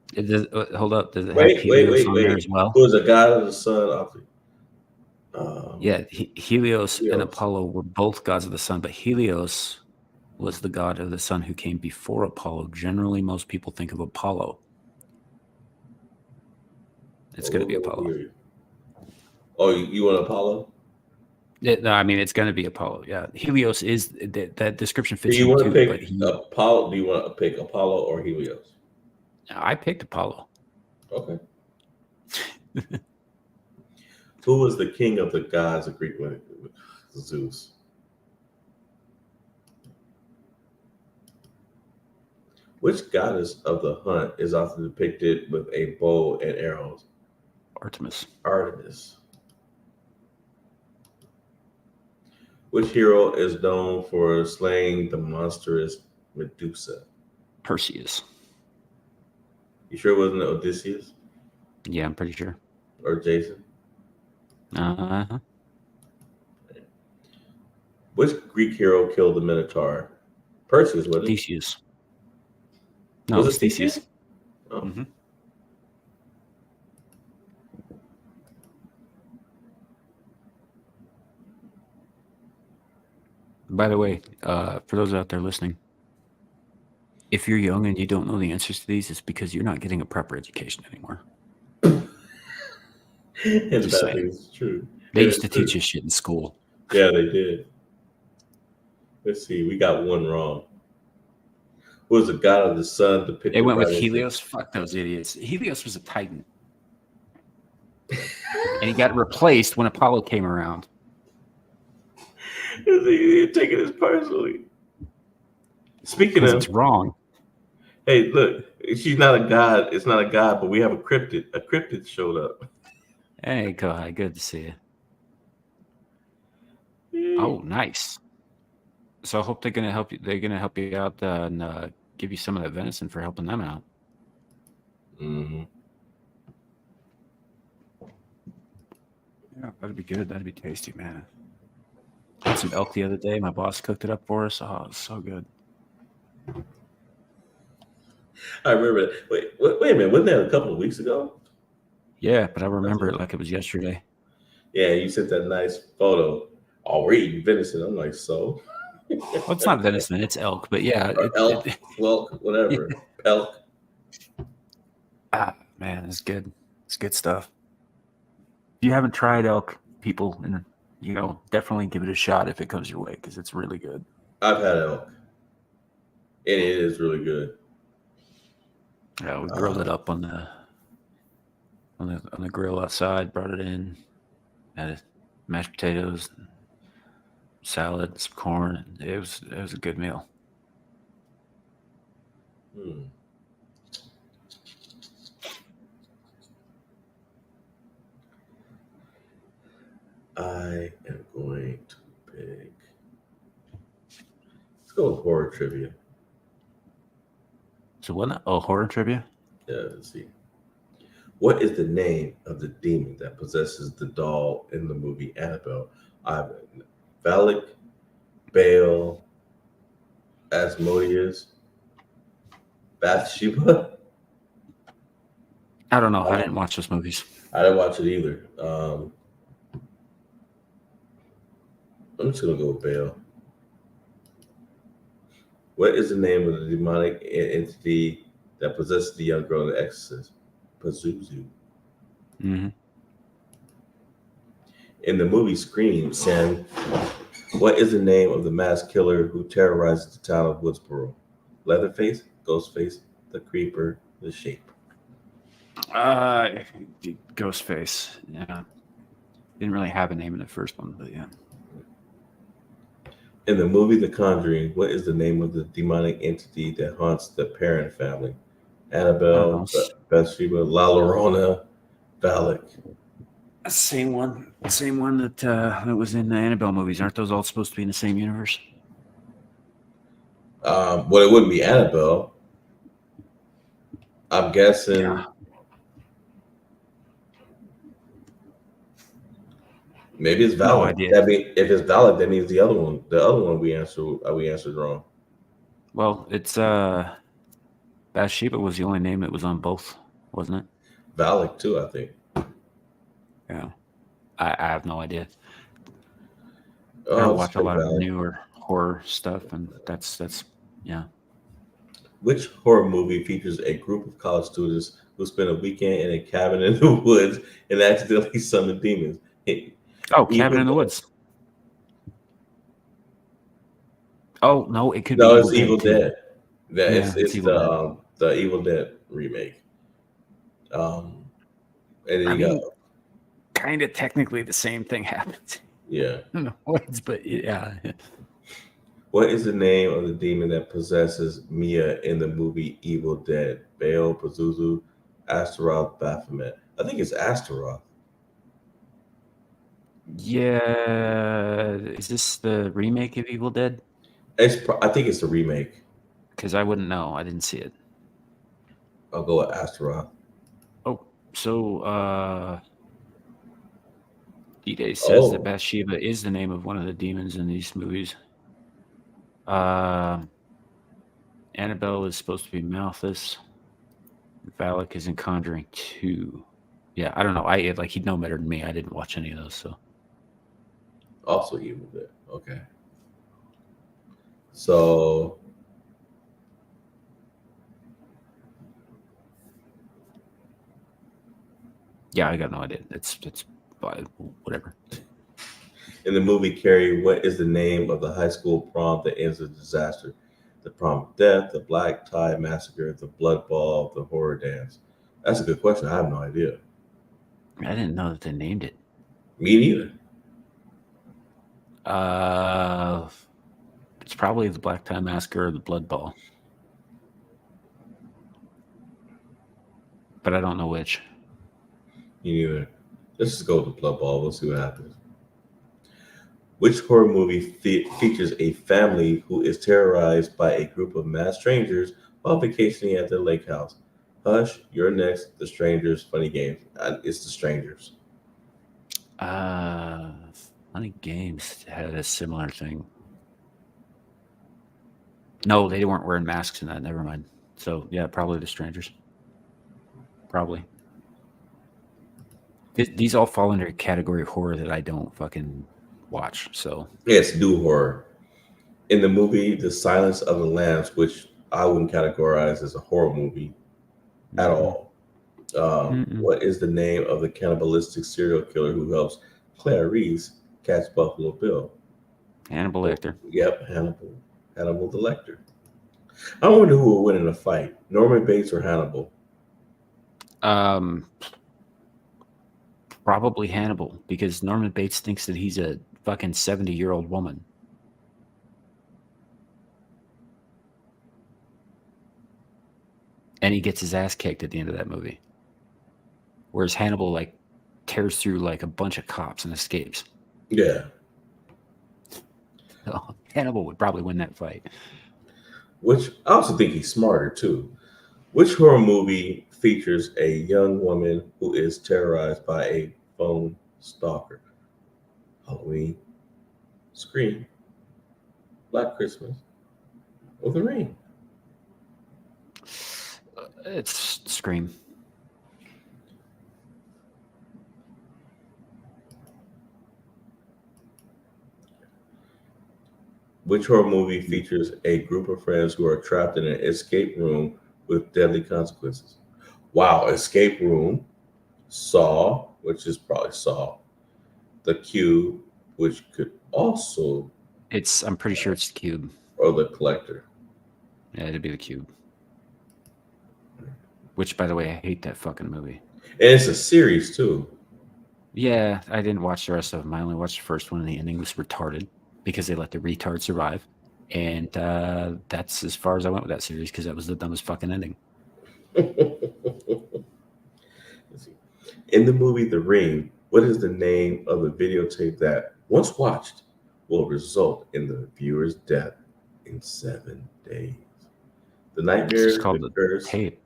Hold up. Does it have Wait, Helios on there as well? Who is the god of the sun? Often. Yeah, Helios and Helios. Apollo were both gods of the sun, but Helios was the god of the sun who came before Apollo. Generally, most people think of Apollo. It's going to be Apollo. Oh, you want Apollo? No, I mean, it's going to be Apollo. Yeah, Helios is that description Do fits you him want to too. pick But Apollo? Do you want to pick Apollo or Helios? I picked Apollo. Okay. Who was the king of the gods of Greek mythology? Zeus. Which goddess of the hunt is often depicted with a bow and arrows? Artemis. Artemis. Which hero is known for slaying the monstrous Medusa? Perseus. You sure it wasn't Odysseus Yeah, I'm pretty sure. or Jason? Uh-huh. Which Greek hero killed the Minotaur? Perseus, wasn't it? Theseus. No, Was it's it Theseus. Theseus? Oh. Mhm. By the way, for those out there listening, if you're young and you don't know the answers to these, it's because you're not getting a proper education anymore. And Just that saying. is true. They It used is to teach true. us shit in school. Yeah, they did. Let's see. We got one wrong. Who was the god of the sun depicted They went by with the- Helios. Fuck those idiots. Helios was a Titan. And he got replaced when Apollo came around. You're taking this personally. Speaking Because of, it's wrong. hey, look, she's not a god. It's not a god, but we have a cryptid. A cryptid showed up. Hey, go ahead. Good to see you. Oh, nice. So I hope they're gonna help you. They're gonna help you out and give you some of that venison for helping them out. Mm-hmm. Yeah, that'd be good. That'd be tasty, man. Had some elk the other day. My boss cooked it up for us. Oh, it was so good. I remember that. Wait a minute. Wasn't that a couple of weeks ago? Yeah, but I remember it like it was yesterday. Yeah, you sent that nice photo. Oh, we're eating venison. I'm like, so? Well, it's not venison, it's elk, but yeah. Or elk, elk, whatever. Elk. Man, it's good. It's good stuff. If you haven't tried elk, people, and definitely give it a shot if it comes your way because it's really good. I've had elk. And it is really good. Yeah, we grilled it up on the grill outside, brought it in, had mashed potatoes, salad, some corn. And it was a good meal. Hmm. I am going to pick. Let's go with horror trivia. So what? Oh, horror trivia? Yeah, let's see. What is the name of the demon that possesses the doll in the movie Annabelle? Ivan, Valak, Baal, Asmodeus, Bathsheba? I don't know. I didn't watch those movies. I didn't watch it either. I'm just gonna go with Baal. What is the name of the demonic entity that possesses the young girl in The Exorcist? Pazuzu. Mm-hmm. In the movie Scream, Sam, what is the name of the masked killer who terrorizes the town of Woodsboro? Leatherface, Ghostface, the Creeper, the Shape. Ghostface. Yeah. Didn't really have a name in the first one, but yeah. In the movie The Conjuring, what is the name of the demonic entity that haunts the Perrin family? Annabelle, Bathsheba, La Llorona, Valak. Same one that was in the Annabelle movies. Aren't those all supposed to be in the same universe? Well, it wouldn't be Annabelle. I'm guessing. Yeah. Maybe it's Valak. No idea. If it's Valak, that means the other one we answered wrong. Well, it's Bathsheba was the only name that was on both, wasn't it? Valak too, I think. Yeah. I have no idea. Oh, I I'll watch just a pick lot of Valak. newer horror stuff, and that's yeah. Which horror movie features a group of college students who spend a weekend in a cabin in the woods and accidentally summon demons? Oh, Cabin in the Woods. Oh no, it could be No, Evil it's Evil Dead. Dead. Yeah, Yeah, it's Evil the Evil Dead remake. And then I you mean, got kind of technically the same thing happened. Yeah. I don't know what it's, but yeah. What is the name of the demon that possesses Mia in the movie Evil Dead? Baal, Pazuzu, Astaroth, Baphomet. I think it's Astaroth. Yeah. Is this the remake of Evil Dead? I think it's the remake. Because I wouldn't know. I didn't see it. I'll go with Astaroth. Oh, so D-Day says that Oh, Bathsheba is the name of one of the demons in these movies. Annabelle is supposed to be Malthus. Valak is in Conjuring 2. Yeah, I don't know. He'd know better than me. I didn't watch any of those, so. also Evil Dead. Okay. So Yeah, I got no idea. It's whatever. in the movie Carrie, what is the name of the high school prom that ends in disaster? The prom of death, the black tie massacre, the blood ball, the horror dance. That's a good question. I have no idea. I didn't know that they named it. Me neither. It's probably the Black Tie Massacre or the Blood Ball. But I don't know which. Me neither. Let's just go with the blood ball. We'll see what happens. Which horror movie features a family who is terrorized by a group of masked strangers while vacationing at their lake house? Hush, You're Next, The Strangers, Funny Games. It's The Strangers. Funny Games had a similar thing. No, they weren't wearing masks in that. Never mind. So, yeah, probably The Strangers. Probably. These all fall under a category of horror that I don't fucking watch. So, Yeah, it's new horror. In the movie The Silence of the Lambs, which I wouldn't categorize as a horror movie at all. What is the name of the cannibalistic serial killer who helps Clarice catch Buffalo Bill? Hannibal Lecter. Yep, Hannibal. Hannibal the Lecter. I wonder who will win in a fight, Norman Bates or Hannibal. Probably Hannibal, because Norman Bates thinks that he's a fucking 70-year-old woman. And he gets his ass kicked at the end of that movie. Whereas Hannibal, tears through, a bunch of cops and escapes. Yeah. So Hannibal would probably win that fight. Which I also think he's smarter, too. Which horror movie features a young woman who is terrorized by a phone stalker? Halloween, Scream, Black Christmas, or The Ring? It's Scream. Which horror movie features a group of friends who are trapped in an escape room with deadly consequences? Wow, Escape Room, Saw, which is probably Saw, The Cube, which could also, I'm pretty sure it's the Cube. or The Collector. Yeah, it'd be the Cube. Which, by the way, I hate that fucking movie. And it's a series, too. Yeah, I didn't watch the rest of them. I only watched the first one, and the ending was retarded because they let the retard survive. And that's as far as I went with that series because that was the dumbest fucking ending. In the movie The Ring, what is the name of the videotape that, once watched, will result in the viewer's death in 7 days? The Nightmare, It's just called the the Curse, tape.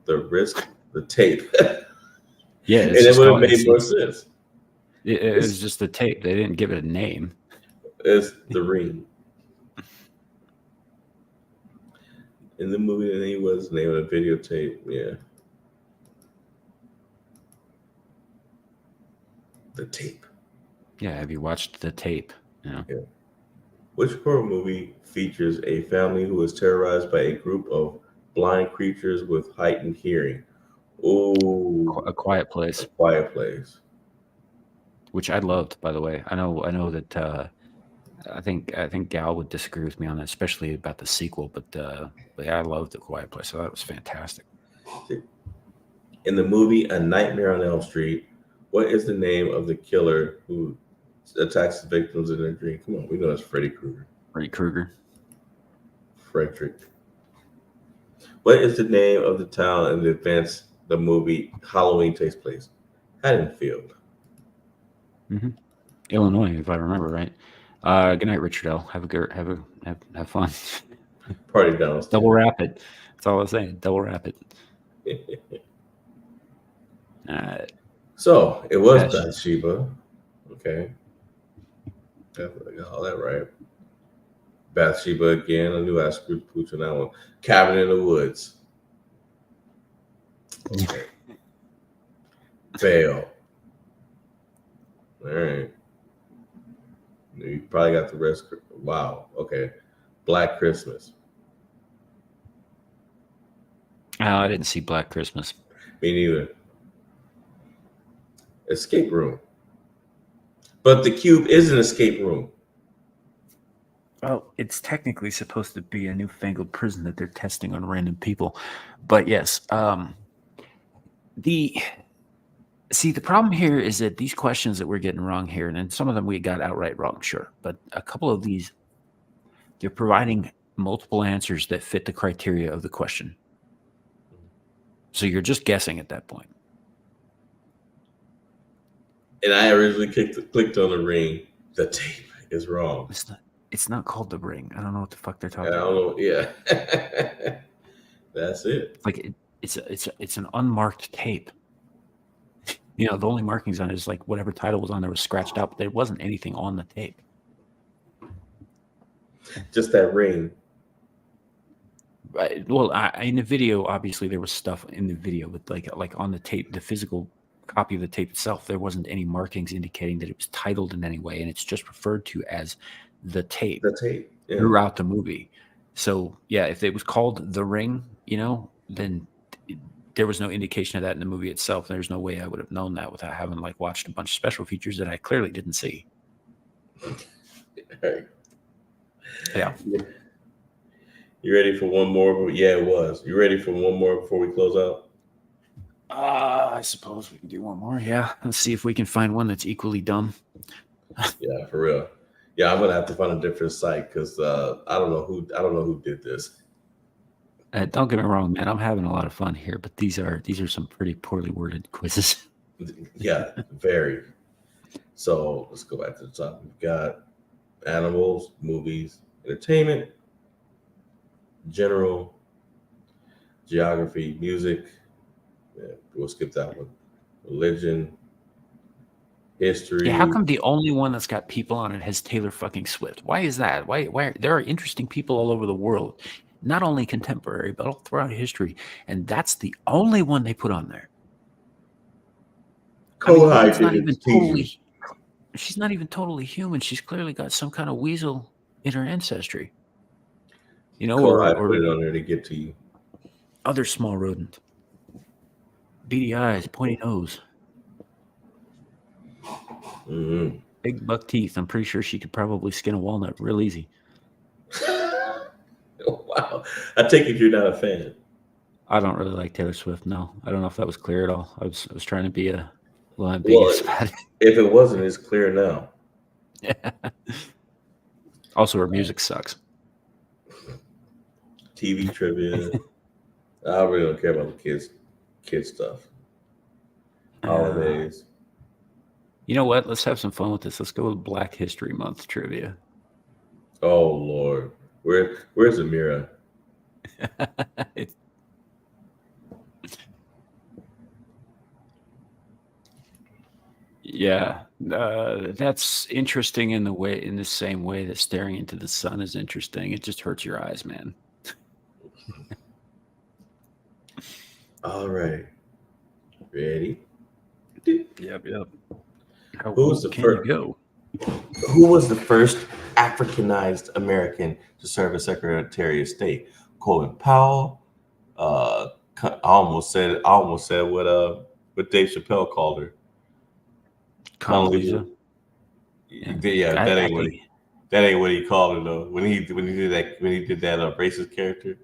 the Risk, the Tape. Yeah, And it's it just would have called. made more sense. It was just the tape. They didn't give it a name. It's The Ring. In the movie, the name was the name of the videotape. Yeah. The Tape. Yeah, have you watched the tape? Yeah. Which horror movie features a family who is terrorized by a group of blind creatures with heightened hearing? Oh, A Quiet Place, A Quiet Place. which I loved, by the way. I know that I think Gal would disagree with me on that, especially about the sequel. But yeah, I loved A Quiet Place. I thought it was fantastic. In the movie A Nightmare on Elm Street, what is the name of the killer who attacks the victims in their dream. Come on, we know that's Freddy Krueger. Freddy Krueger. Frederick. What is the name of the town in the events the movie Halloween takes place? Haddonfield. Illinois, if I remember right. Good night, Richard L. Have fun. Party downstairs. Double rapid. That's all I'm saying. Double rapid. So it was Yes. Bathsheba. Okay. Definitely got all that right. Bathsheba again. I knew I screwed pooch on that one. Cabin in the Woods. Okay. Veil. All right. You probably got the rest. Wow. Okay. Black Christmas. Oh, I didn't see Black Christmas. Me neither. Escape room. But the cube is an escape room. Well, it's technically supposed to be a newfangled prison that they're testing on random people. But yes, the problem here is that these questions that we're getting wrong here, and then some of them we got outright wrong, sure. But a couple of these, they're providing multiple answers that fit the criteria of the question. So you're just guessing at that point. And I originally clicked on the ring. The tape is wrong. It's not called The Ring. I don't know what the fuck they're I talking don't about. know. Yeah. That's it. Like it's an unmarked tape. You know, the only markings on it is like whatever title was on there was scratched out, but there wasn't anything on the tape. Just that ring. Right. Well, in the video, obviously there was stuff in the video, but like on the tape, the physical copy of the tape itself, there wasn't any markings indicating that it was titled in any way, and it's just referred to as the tape. The tape. Yeah. Throughout the movie. So yeah, if it was called The Ring, you know, then there was no indication of that in the movie itself. There's no way I would have known that without having like watched a bunch of special features that I clearly didn't see. Right. Yeah. You ready for one more? Yeah, it was. You ready for one more before we close out? I suppose we can do one more. Yeah. Let's see if we can find one that's equally dumb. Yeah, for real. Yeah, I'm gonna have to find a different site because I don't know who did this. Don't get me wrong, man. I'm having a lot of fun here, but these are some pretty poorly worded quizzes. Yeah, very. So let's go back to the top. We've got animals, movies, entertainment, general, geography, music. Yeah, we'll skip that one. Religion, history. Yeah, how come the only one that's got people on it has Taylor fucking Swift? Why is that? Why there are interesting people all over the world, not only contemporary but all throughout history, and that's the only one they put on there. Kohai not did even it. totally. She's not even totally human. She's clearly got some kind of weasel in her ancestry. You know, Kohai put or it on there to get to you. other small rodent. Beady eyes, pointy nose, Mm-hmm. big buck teeth. I'm pretty sure she could probably skin a walnut real easy. Wow. I take it you're not a fan. I don't really like Taylor Swift. No, I don't know if that was clear at all. I was trying to be a little ambiguous about it. If it wasn't, it's clear now. Also, her music sucks. TV trivia. I really don't care about the kids stuff. Holidays. You know what? Let's have some fun with this. Let's go with Black History Month trivia. Oh Lord, where's Amira? Yeah, that's interesting in the same way that staring into the sun is interesting. It just hurts your eyes, man. All right, ready? Yep. How Who was low the can first? you go? Who was the first Africanized American to serve as Secretary of State? Colin Powell. I almost said what Dave Chappelle called her. Condoleezza. Yeah, that ain't what he called her though. When he did that racist character,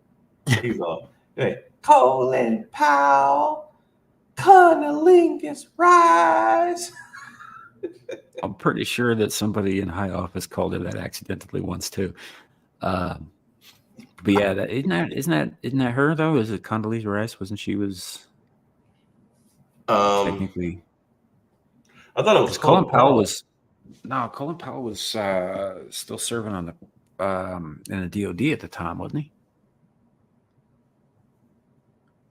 he's all, hey, Colin Powell, Condoleezza Rice. I'm pretty sure that somebody in high office called her that accidentally once too. But yeah, isn't that her though? Is it Condoleezza Rice? Wasn't she was technically? I thought it was Colin Colin Powell Powell. was Colin Powell was still serving on the in the DOD at the time, wasn't he?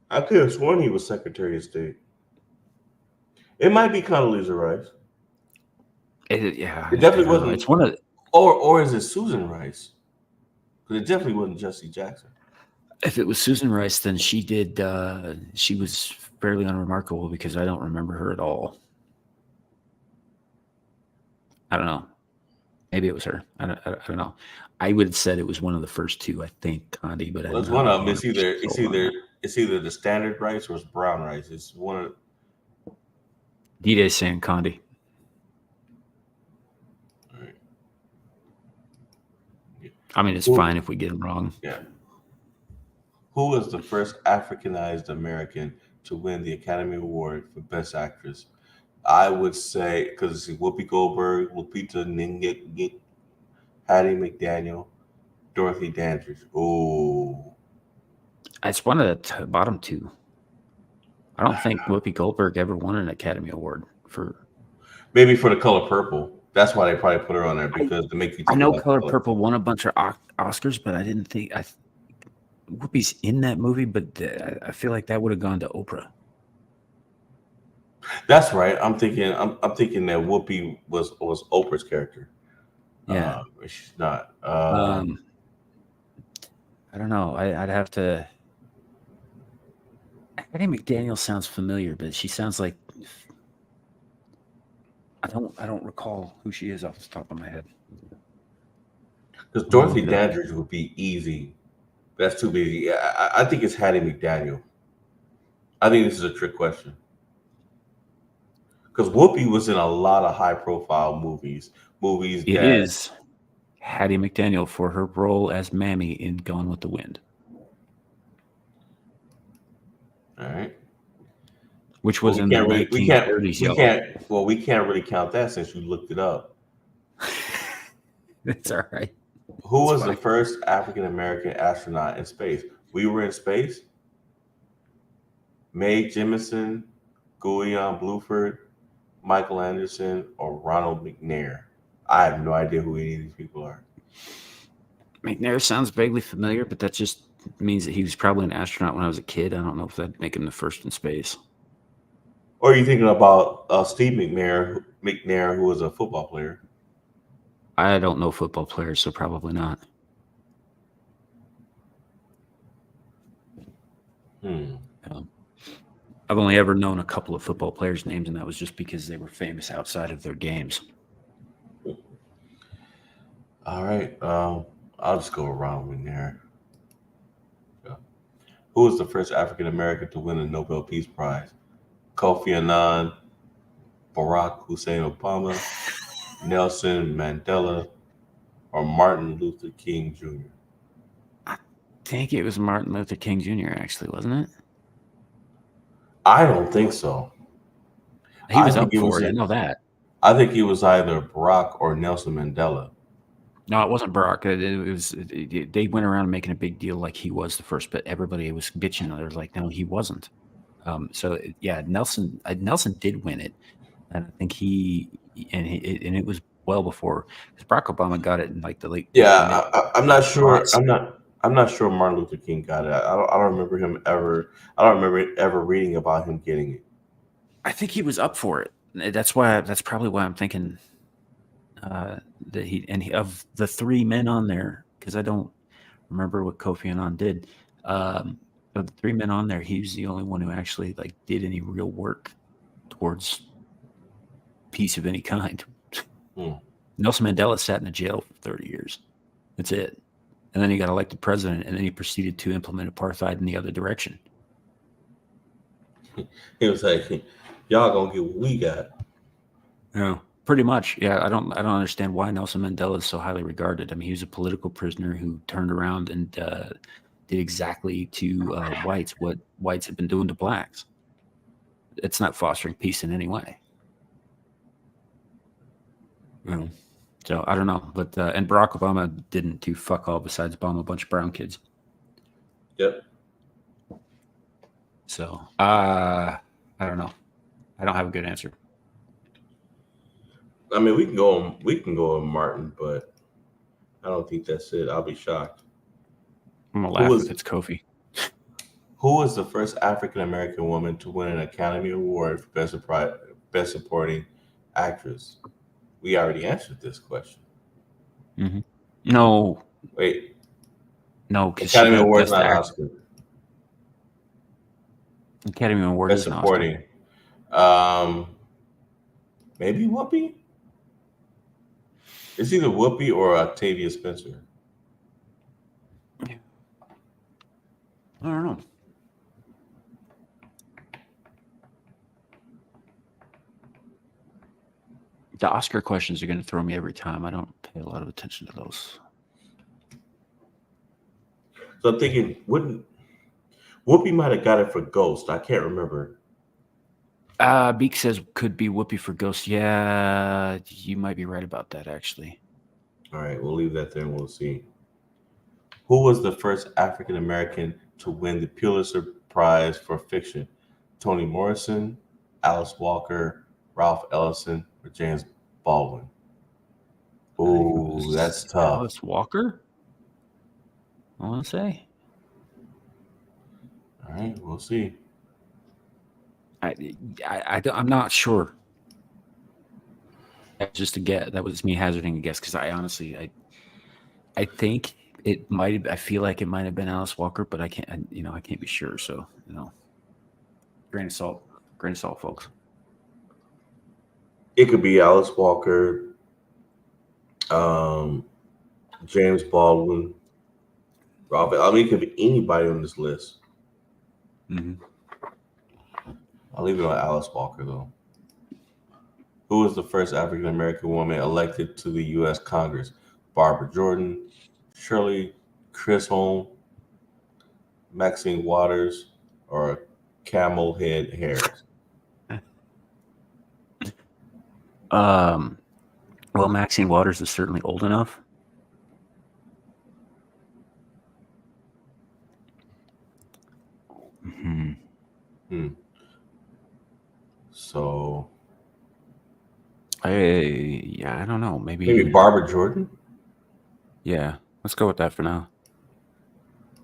I could have sworn he was Secretary of State. It might be Condoleezza Rice. Yeah, It definitely I don't know. wasn't. It's one of Or is it Susan Rice? Because it definitely wasn't Jesse Jackson. if it was Susan Rice, then she did. She was fairly unremarkable because I don't remember her at all. I don't know. Maybe it was her. I don't know. I would have said it was one of the first two. I think Condi, but Well, it's I'm one not of them. It's 100% sold on that. either the standard rice or it's brown rice. It's one of. D-Day saying Condi. All right. I mean, it's Who- fine if we get them wrong. Yeah. Who was the first Africanized American to win the Academy Award for Best Actress? I would say because it's Whoopi Goldberg, Lupita Nyong'o, Hattie McDaniel, Dorothy Dandridge. Oh, It's one of the bottom two. I don't think Whoopi Goldberg ever won an Academy Award for. maybe for The Color Purple. That's why they probably put her on there because to make you. I think know about Color Purple won a bunch of Oscars, but I didn't think Whoopi's in that movie. But I feel like that would have gone to Oprah. That's right. I'm thinking. I'm thinking that Whoopi was Oprah's character. Yeah, She's not. I don't know. I'd have to. Hattie McDaniel sounds familiar, but she sounds like I don't recall who she is off the top of my head. Because Dorothy Dandridge would be easy. That's too easy. I think it's Hattie McDaniel. I think this is a trick question. Because Whoopi was in a lot of high-profile movies. It is Hattie McDaniel for her role as Mammy in Gone with the Wind. All right. Which was in the 1930s. We can't really count that since you looked it up. It's all right. Who was the first African American astronaut in space? We were in space. Mae Jemison, Guion Bluford, Michael Anderson, or Ronald McNair. I have no idea who any of these people are. McNair sounds vaguely familiar, but that just means that he was probably an astronaut when I was a kid. I don't know if that'd make him the first in space. Or are you thinking about Steve McNair, who was a football player? I don't know football players, so probably not. I've only ever known a couple of football players' names, and that was just because they were famous outside of their games. All right. I'll just go with Ronald McNair. Yeah. Who was the first African American to win a Nobel Peace Prize? Kofi Annan, Barack Hussein Obama, Nelson Mandela, or Martin Luther King Jr.? I think it was Martin Luther King Jr., actually, wasn't it? I don't think so. He was up for it. I know that. I think he was either Barack or Nelson Mandela. No, it wasn't Barack. They went around making a big deal like he was the first, but everybody was bitching. They were like, no, he wasn't. Nelson did win it, and I think it was well before because Barack Obama got it in like the late. Yeah, I'm not sure. I'm not sure Martin Luther King got it. I don't remember him ever. I don't remember ever reading about him getting it. I think he was up for it. That's probably why I'm thinking that of the three men on there, because I don't remember what Kofi Annan did. Of the three men on there, he was the only one who actually like did any real work towards peace of any kind. Nelson Mandela sat in a jail for 30 years. That's it. And then he got elected president, and then he proceeded to implement apartheid in the other direction. He was like, "Y'all gonna get what we got." Yeah, pretty much. Yeah, I don't understand why Nelson Mandela is so highly regarded. I mean, he was a political prisoner who turned around and did exactly to whites what whites have been doing to blacks. It's not fostering peace in any way. So I don't know, but and Barack Obama didn't do fuck all besides bomb a bunch of brown kids. Yep. So I don't know. I don't have a good answer. I mean, we can go on Martin, but I don't think that's it. I'll be shocked. I'm gonna Who laugh was- if it's Kofi. Who was the first African American woman to win an Academy Award for Best Supporting Actress? We already answered this question. No, Wait, because Academy Award is not Oscar. Academy Award Best is an Oscar. Supporting. Maybe Whoopi. It's either Whoopi or Octavia Spencer. I don't know. The Oscar questions are going to throw me every time. I don't pay a lot of attention to those. So I'm thinking, Whoopi might have got it for Ghost? I can't remember. Beak says could be Whoopi for Ghost. Yeah, you might be right about that, actually. All right, we'll leave that there and we'll see. Who was the first African American to win the Pulitzer Prize for fiction? Toni Morrison, Alice Walker, Ralph Ellison, or James Baldwin? Ooh, that's tough. Alice Walker? I want to say. All right, we'll see. I'm not sure. That's just a guess. That was me hazarding a guess because I honestly, I think it might. I feel like it might have been Alice Walker, but I can't. I can't be sure. So grain of salt, folks. It could be Alice Walker, James Baldwin, Robert. I mean, it could be anybody on this list. Mm-hmm. I'll leave it on Alice Walker, though. Who was the first African American woman elected to the U.S. Congress? Barbara Jordan, Shirley Chisholm, Maxine Waters, or Camel Head Harris? Well, Maxine Waters is certainly old enough. So, I don't know. maybe Barbara Jordan? Yeah, let's go with that for now.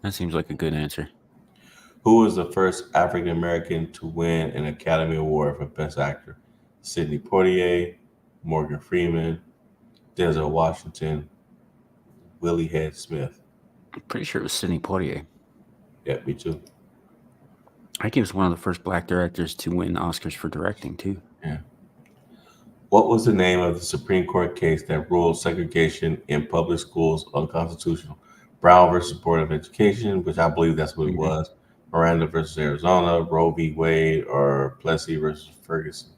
That seems like a good answer. Who was the first African American to win an Academy Award for Best Actor? Sidney Poitier, Morgan Freeman, Denzel Washington, Willie Head Smith. I'm pretty sure it was Sidney Poitier. Yeah, me too. I think he was one of the first black directors to win Oscars for directing, too. Yeah. What was the name of the Supreme Court case that ruled segregation in public schools unconstitutional? Brown versus Board of Education, which I believe that's what it was. Miranda versus Arizona, Roe v. Wade, or Plessy versus Ferguson.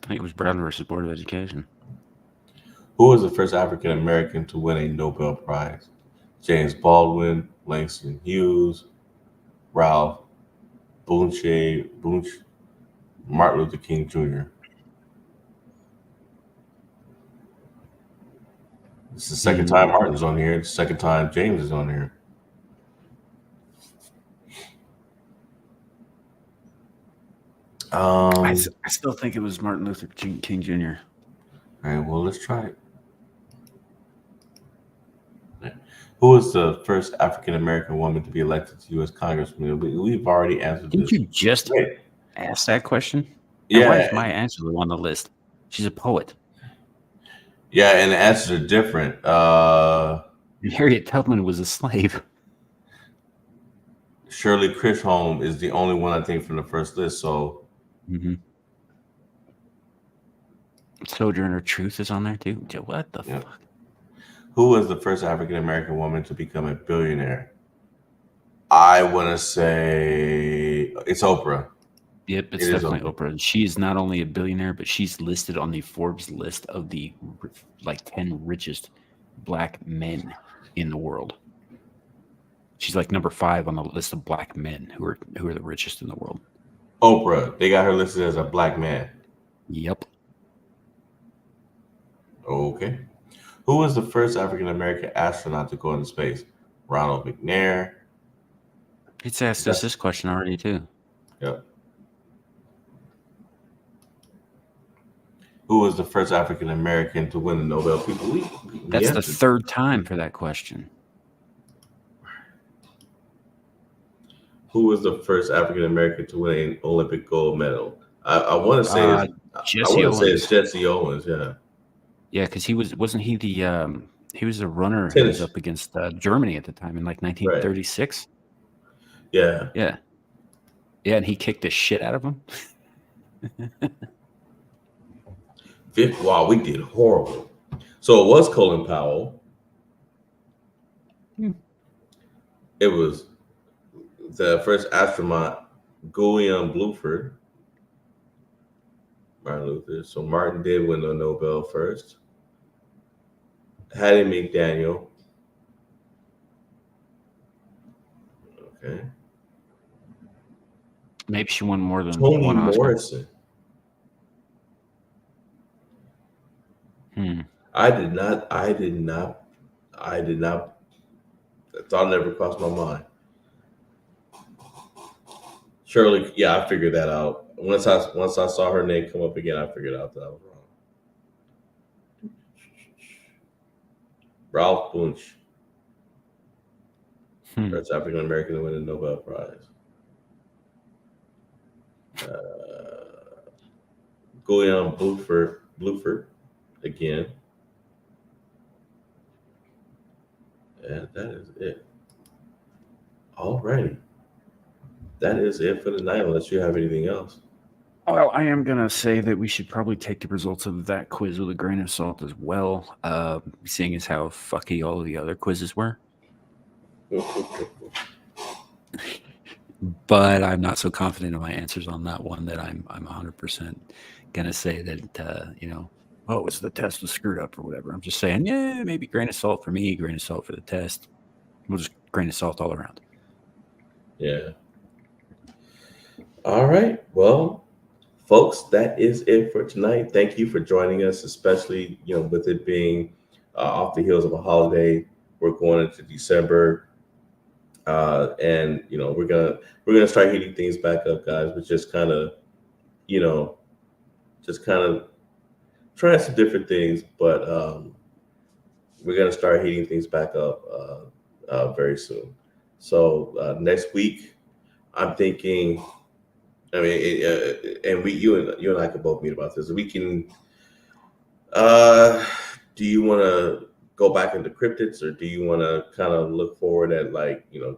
I think it was Brown versus Board of Education. Who was the first African American to win a Nobel Prize? James Baldwin, Langston Hughes, Ralph Bunche, Martin Luther King Jr. It's the second time Martin's on here. It's the second time James is on here. I still think it was Martin Luther King Jr. All right, well, let's try it. Who was the first African American woman to be elected to U.S. Congressman? We've already answered Didn't this. you just ask that question? Yeah. Why is my answer on the list? She's a poet. Yeah, and the answers are different. Harriet Tubman was a slave. Shirley Chisholm is the only one, I think, from the first list. So, Sojourner Truth is on there too. What the fuck? Who was the first African American woman to become a billionaire? I want to say it's Oprah. Yep, it's definitely Oprah. She is not only a billionaire, but she's listed on the Forbes list of the 10 richest black men in the world. She's like number 5 on the list of black men who are the richest in the world. Oprah. They got her listed as a black man. Yep. Okay. Who was the first African American astronaut to go into space? Ronald McNair. It's asked us this question already too. Yep. Who was the first African American to win the Nobel Peace? That's the third time for that question. Who was the first African American to win an Olympic gold medal? I want to say it's Jesse Owens. Yeah. Yeah, because wasn't he he was a runner who Tennis. was up against Germany at the time in like 1936. Yeah. Yeah, and he kicked the shit out of him. Wow, we did horrible. So it was Colin Powell. It was the first astronaut, Guillaume Bluford. Martin Luther. So Martin did win the Nobel first. Hattie McDaniel. Okay. Maybe she won more than Toni one Oscar. Morrison. I did not. That thought never crossed my mind. Shirley, yeah, I figured that out. Once I saw her name come up again, I figured out that I was wrong. Ralph Bunche, first African American to win a Nobel Prize. Guillaume Bluford again. And that is it. Alrighty. That is it for the night, unless you have anything else. Well, I am going to say that we should probably take the results of that quiz with a grain of salt as well, seeing as how fucky all of the other quizzes were. But I'm not so confident in my answers on that one that I'm 100% going to say that, it's the test was screwed up or whatever. I'm just saying, yeah, maybe grain of salt for me, grain of salt for the test. We'll just grain of salt all around. Yeah. All right. Well, folks, that is it for tonight. Thank you for joining us, especially, with it being off the heels of a holiday. We're going into December. And we're gonna start heating things back up, guys, but just kind of trying some different things, but we're gonna start heating things back up very soon. So next week, I'm thinking. I mean, and you and I could both meet about this. We can. Do you want to go back into cryptids, or do you want to kind of look forward at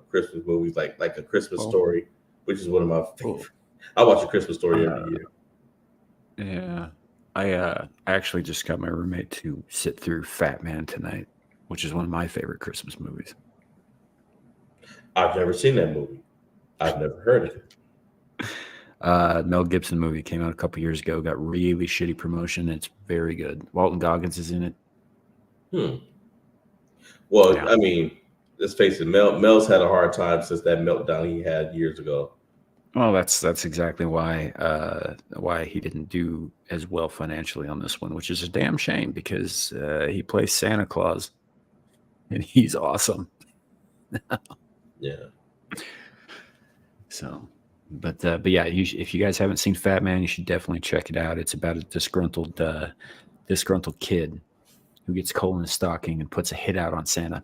Christmas movies like A Christmas Story, which is one of my favorite. I watch A Christmas Story every year. Yeah, I actually just got my roommate to sit through Fat Man tonight, which is one of my favorite Christmas movies. I've never seen that movie. I've never heard of it. Mel Gibson movie came out a couple years ago. Got really shitty promotion. It's very good. Walton Goggins is in it. Well, yeah. I mean, let's face it. Mel's had a hard time since that meltdown he had years ago. Well, that's exactly why he didn't do as well financially on this one, which is a damn shame because he plays Santa Claus, and he's awesome. Yeah. So. But yeah, if you guys haven't seen Fat Man, you should definitely check it out. It's about a disgruntled kid who gets coal in his stocking and puts a hit out on Santa.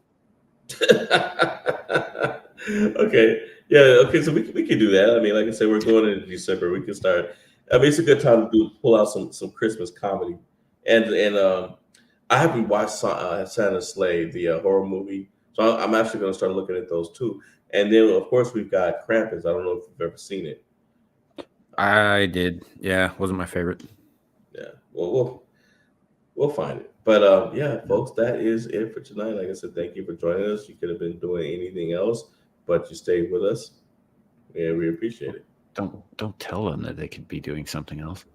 Okay. Yeah. Okay. So we can do that. I mean, like I said, we're going into December. We can start. I mean, it's a good time to pull out some Christmas comedy. And I haven't watched Santa's Slave, the horror movie, so I'm actually going to start looking at those too. And then, of course, we've got Krampus. I don't know if you've ever seen it. I did. Yeah, wasn't my favorite. Yeah, well, we'll find it. But yeah, folks, that is it for tonight. Like I said, thank you for joining us. You could have been doing anything else, but you stayed with us, and we appreciate it. Don't tell them that they could be doing something else.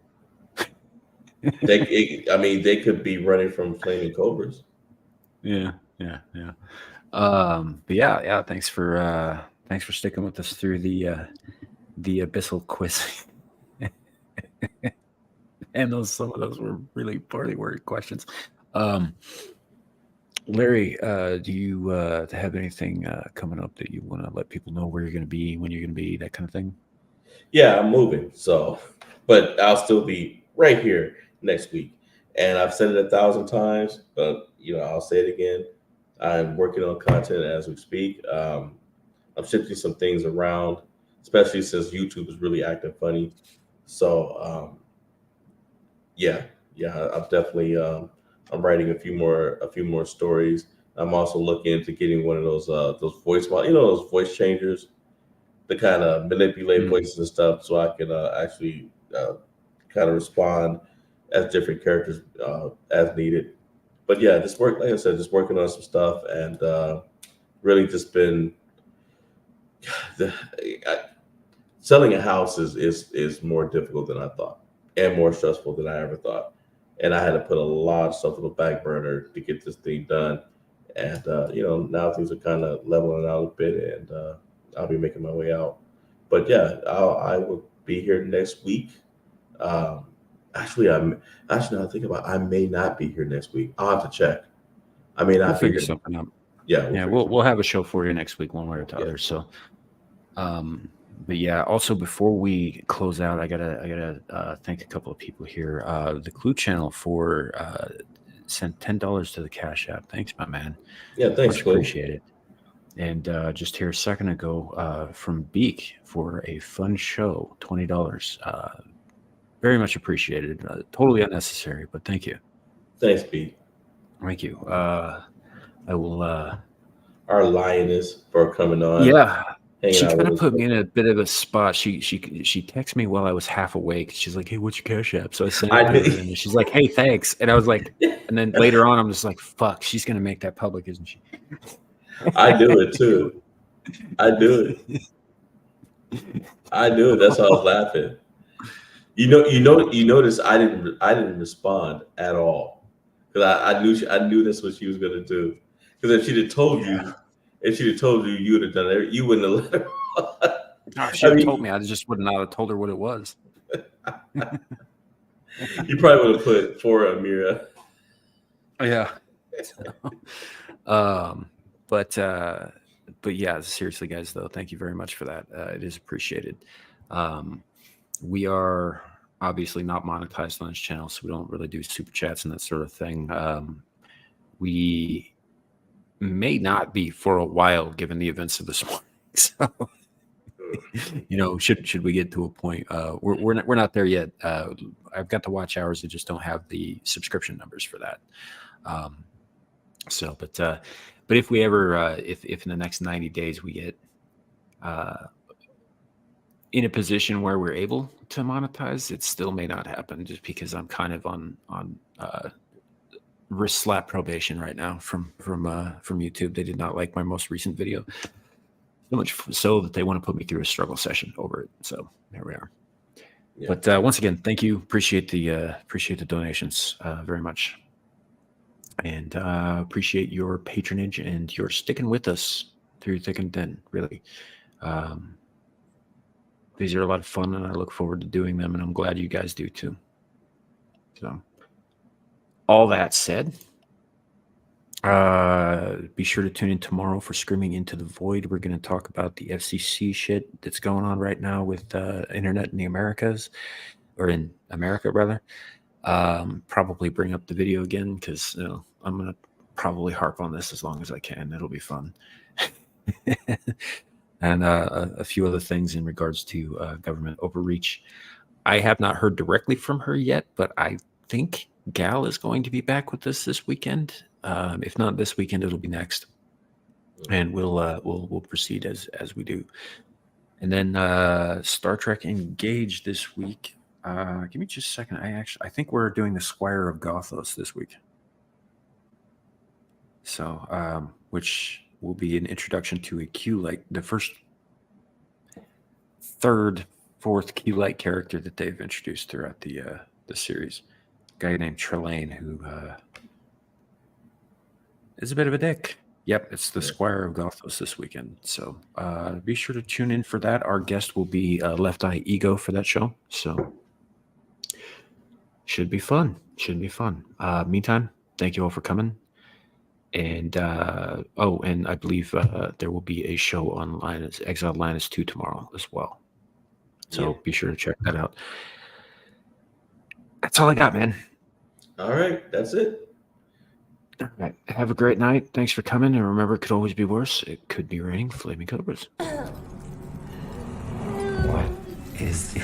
They could be running from flaming cobras. Yeah. But yeah. Thanks for sticking with us through the Abyssal quiz. And some of those were really poorly worded questions. Um, Larry, do you have anything coming up that you want to let people know where you're going to be, when you're going to be, that kind of thing? Yeah, I'm moving. So, but I'll still be right here next week. And I've said it 1,000 times, but I'll say it again. I'm working on content as we speak. I'm shifting some things around, especially since YouTube is really acting funny. So, yeah, yeah, I'm definitely I'm writing a few more stories. I'm also looking into getting one of those voice those voice changers to kind of manipulate Mm. voices and stuff, so I can actually kind of respond as different characters as needed. But yeah, just work like I said, just working on some stuff and really just been the, I, selling a house is more difficult than I thought and more stressful than I ever thought. And I had to put a lot of stuff on the back burner to get this thing done. And now things are kind of leveling out a bit, and I'll be making my way out. But yeah, I will be here next week. Um, actually now I think about it, I may not be here next week. I'll have to check. I may We'll not be figure here. something out. Yeah, Yeah, figure we'll have a show for you next week, one way or the Yeah. other. So, but yeah. Also, before we close out, I gotta thank a couple of people here. The Clue Channel for sent $10 to the Cash App. Thanks, my man. Yeah, thanks, Much Clue. appreciated. And just here a second ago, from Beak for a fun show, $20. Very much appreciated. Totally unnecessary, but thank you. Thanks, Pete. Thank you. I will. Our lioness for coming on, Yeah, hanging she out kind with of us. put me in a bit of a spot. She texted me while I was half awake. She's like, "Hey, what's your Cash App?" So I sent it I to her, did. and she's like, "Hey, thanks." And I was like, and then later on, I'm just like, "Fuck, she's gonna make that public, isn't she?" I do it too. I do it. I do it. That's why I was laughing. You notice I didn't respond at all because I knew that's what she was gonna do. Because if she'd have told you, you would have done it. You wouldn't have let her. Oh, if she I had told mean, me, I just would not have told her what it was. you probably would have put for Amira. Yeah. um, but yeah, seriously, guys, though, thank you very much for that. It is appreciated. We are obviously not monetized on this channel, so we don't really do super chats and that sort of thing. We may not be for a while, given the events of this morning. So, should we get to a point, we're not there yet. I've got the watch hours. I just don't have the subscription numbers for that. But if we ever, if in the next 90 days we get in a position where we're able to monetize, it still may not happen, just because I'm kind of on wrist slap probation right now from YouTube. They did not like my most recent video, so much so that they want to put me through a struggle session over it. So there we are. Yeah. But once again, thank you. Appreciate the donations very much. And appreciate your patronage and your sticking with us through thick and thin, really. These are a lot of fun, and I look forward to doing them, and I'm glad you guys do too. So, all that said, be sure to tune in tomorrow for Screaming Into the Void. We're going to talk about the FCC shit that's going on right now with internet in the Americas, or in America, rather. Probably bring up the video again, because I'm going to probably harp on this as long as I can. It'll be fun. And a few other things in regards to government overreach. I have not heard directly from her yet, but I think Gal is going to be back with us this weekend. If not this weekend, it'll be next, and we'll proceed as we do. And then Star Trek Engage this week. Give me just a second. I think we're doing the Squire of Gothos this week. So, which will be an introduction to a Q-Light, the first, third, fourth Q-Light character that they've introduced throughout the series. A guy named Trelane, who is a bit of a dick. Yep, it's the Squire of Gothos this weekend. So be sure to tune in for that. Our guest will be Left Eye Ego for that show. So should be fun. Meantime, thank you all for coming. And and I believe there will be a show on Exiled Linus 2 tomorrow as well. So Yeah. be sure to check that out. That's all I got, man. All right, that's it. All right. Have a great night. Thanks for coming. And remember, it could always be worse. It could be raining flaming cobras. What is it?